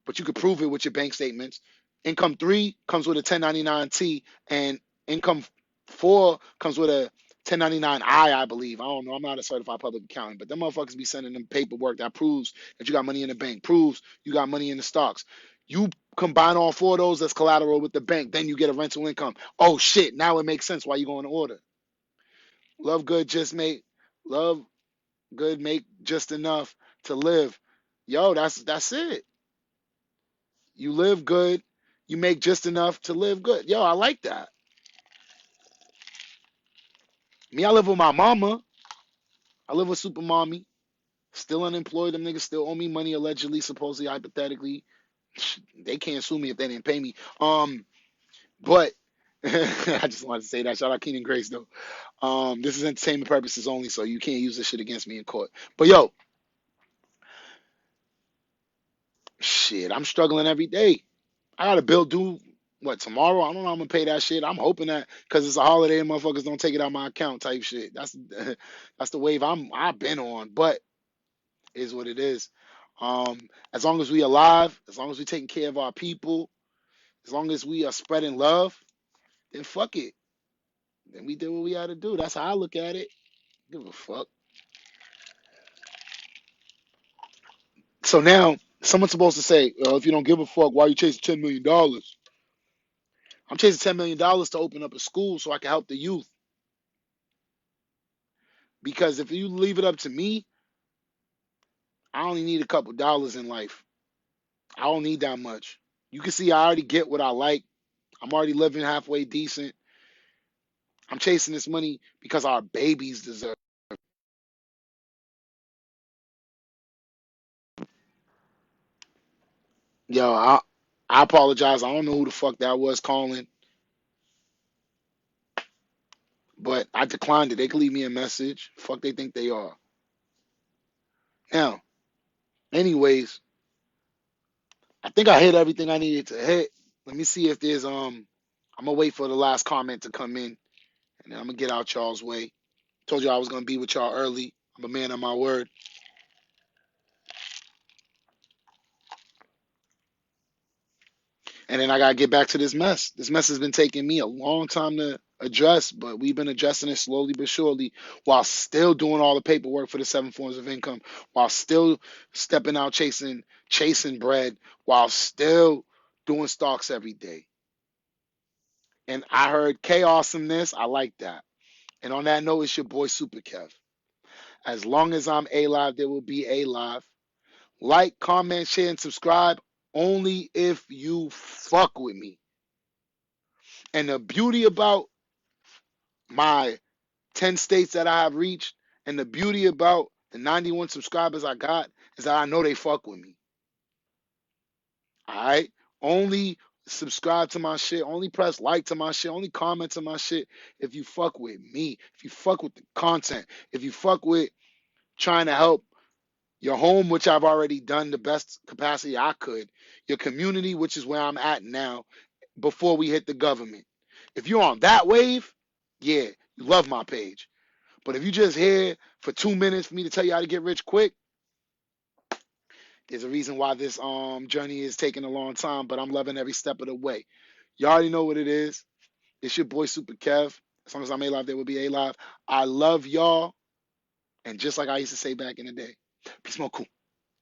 but you could prove it with your bank statements. Income 3 comes with a 1099-T, and income 4 comes with a 1099 I believe. I don't know. I'm not a certified public accountant, but them motherfuckers be sending them paperwork that proves that you got money in the bank, proves you got money in the stocks. You combine all four of those as collateral with the bank, then you get a rental income. Oh shit, now it makes sense why you go in order. Love good, love good, make just enough to live. Yo, that's it. You live good, you make just enough to live good. Yo, I like that. Me, I live with my mama. I live with Super Mommy. Still unemployed. Them niggas still owe me money, allegedly, supposedly, hypothetically. They can't sue me if they didn't pay me. But I just wanted to say that. Shout out Keenan Grace though. This is entertainment purposes only, so you can't use this shit against me in court. But yo, shit, I'm struggling every day. I got a bill due what tomorrow. I don't know how I'm gonna pay that shit. I'm hoping that because it's a holiday, motherfuckers don't take it out my account type shit. That's the wave I've been on. But it is what it is. As long as we alive, as long as we taking care of our people, as long as we are spreading love, then fuck it. Then we did what we had to do. That's how I look at it. Give a fuck. So now someone's supposed to say, if you don't give a fuck, why are you chasing $10 million? I'm chasing $10 million to open up a school so I can help the youth. Because if you leave it up to me, I only need a couple dollars in life. I don't need that much. You can see I already get what I like. I'm already living halfway decent. I'm chasing this money because our babies deserve. Yo, I apologize. I don't know who the fuck that was calling, but I declined it. They could leave me a message. Fuck they think they are. Now, anyways, I think I hit everything I needed to hit. Let me see if there's I'm gonna wait for the last comment to come in and then I'm gonna get out y'all's way. Told you I was gonna be with y'all early. I'm a man of my word. And then I gotta get back to this mess. This mess has been taking me a long time to address, but we've been addressing it slowly but surely while still doing all the paperwork for the seven forms of income, while still stepping out chasing bread, while still doing stocks every day. And I heard chaos in this. I like that. And on that note, it's your boy Super Kev. As long as I'm alive, there will be a live. Like, comment, share, and subscribe only if you fuck with me. And the beauty about my 10 states that I have reached and the beauty about the 91 subscribers I got is that I know they fuck with me. All right? Only subscribe to my shit, only press like to my shit, only comment to my shit if you fuck with me, if you fuck with the content, if you fuck with trying to help your home, which I've already done the best capacity I could, your community, which is where I'm at now, before we hit the government. If you're on that wave, yeah, you love my page. But if you just here for 2 minutes for me to tell you how to get rich quick, there's a reason why this journey is taking a long time, but I'm loving every step of the way. You already know what it is. It's your boy Super Kev. As long as I'm alive, there will be a live. I love y'all. And just like I used to say back in the day, peace, more cool.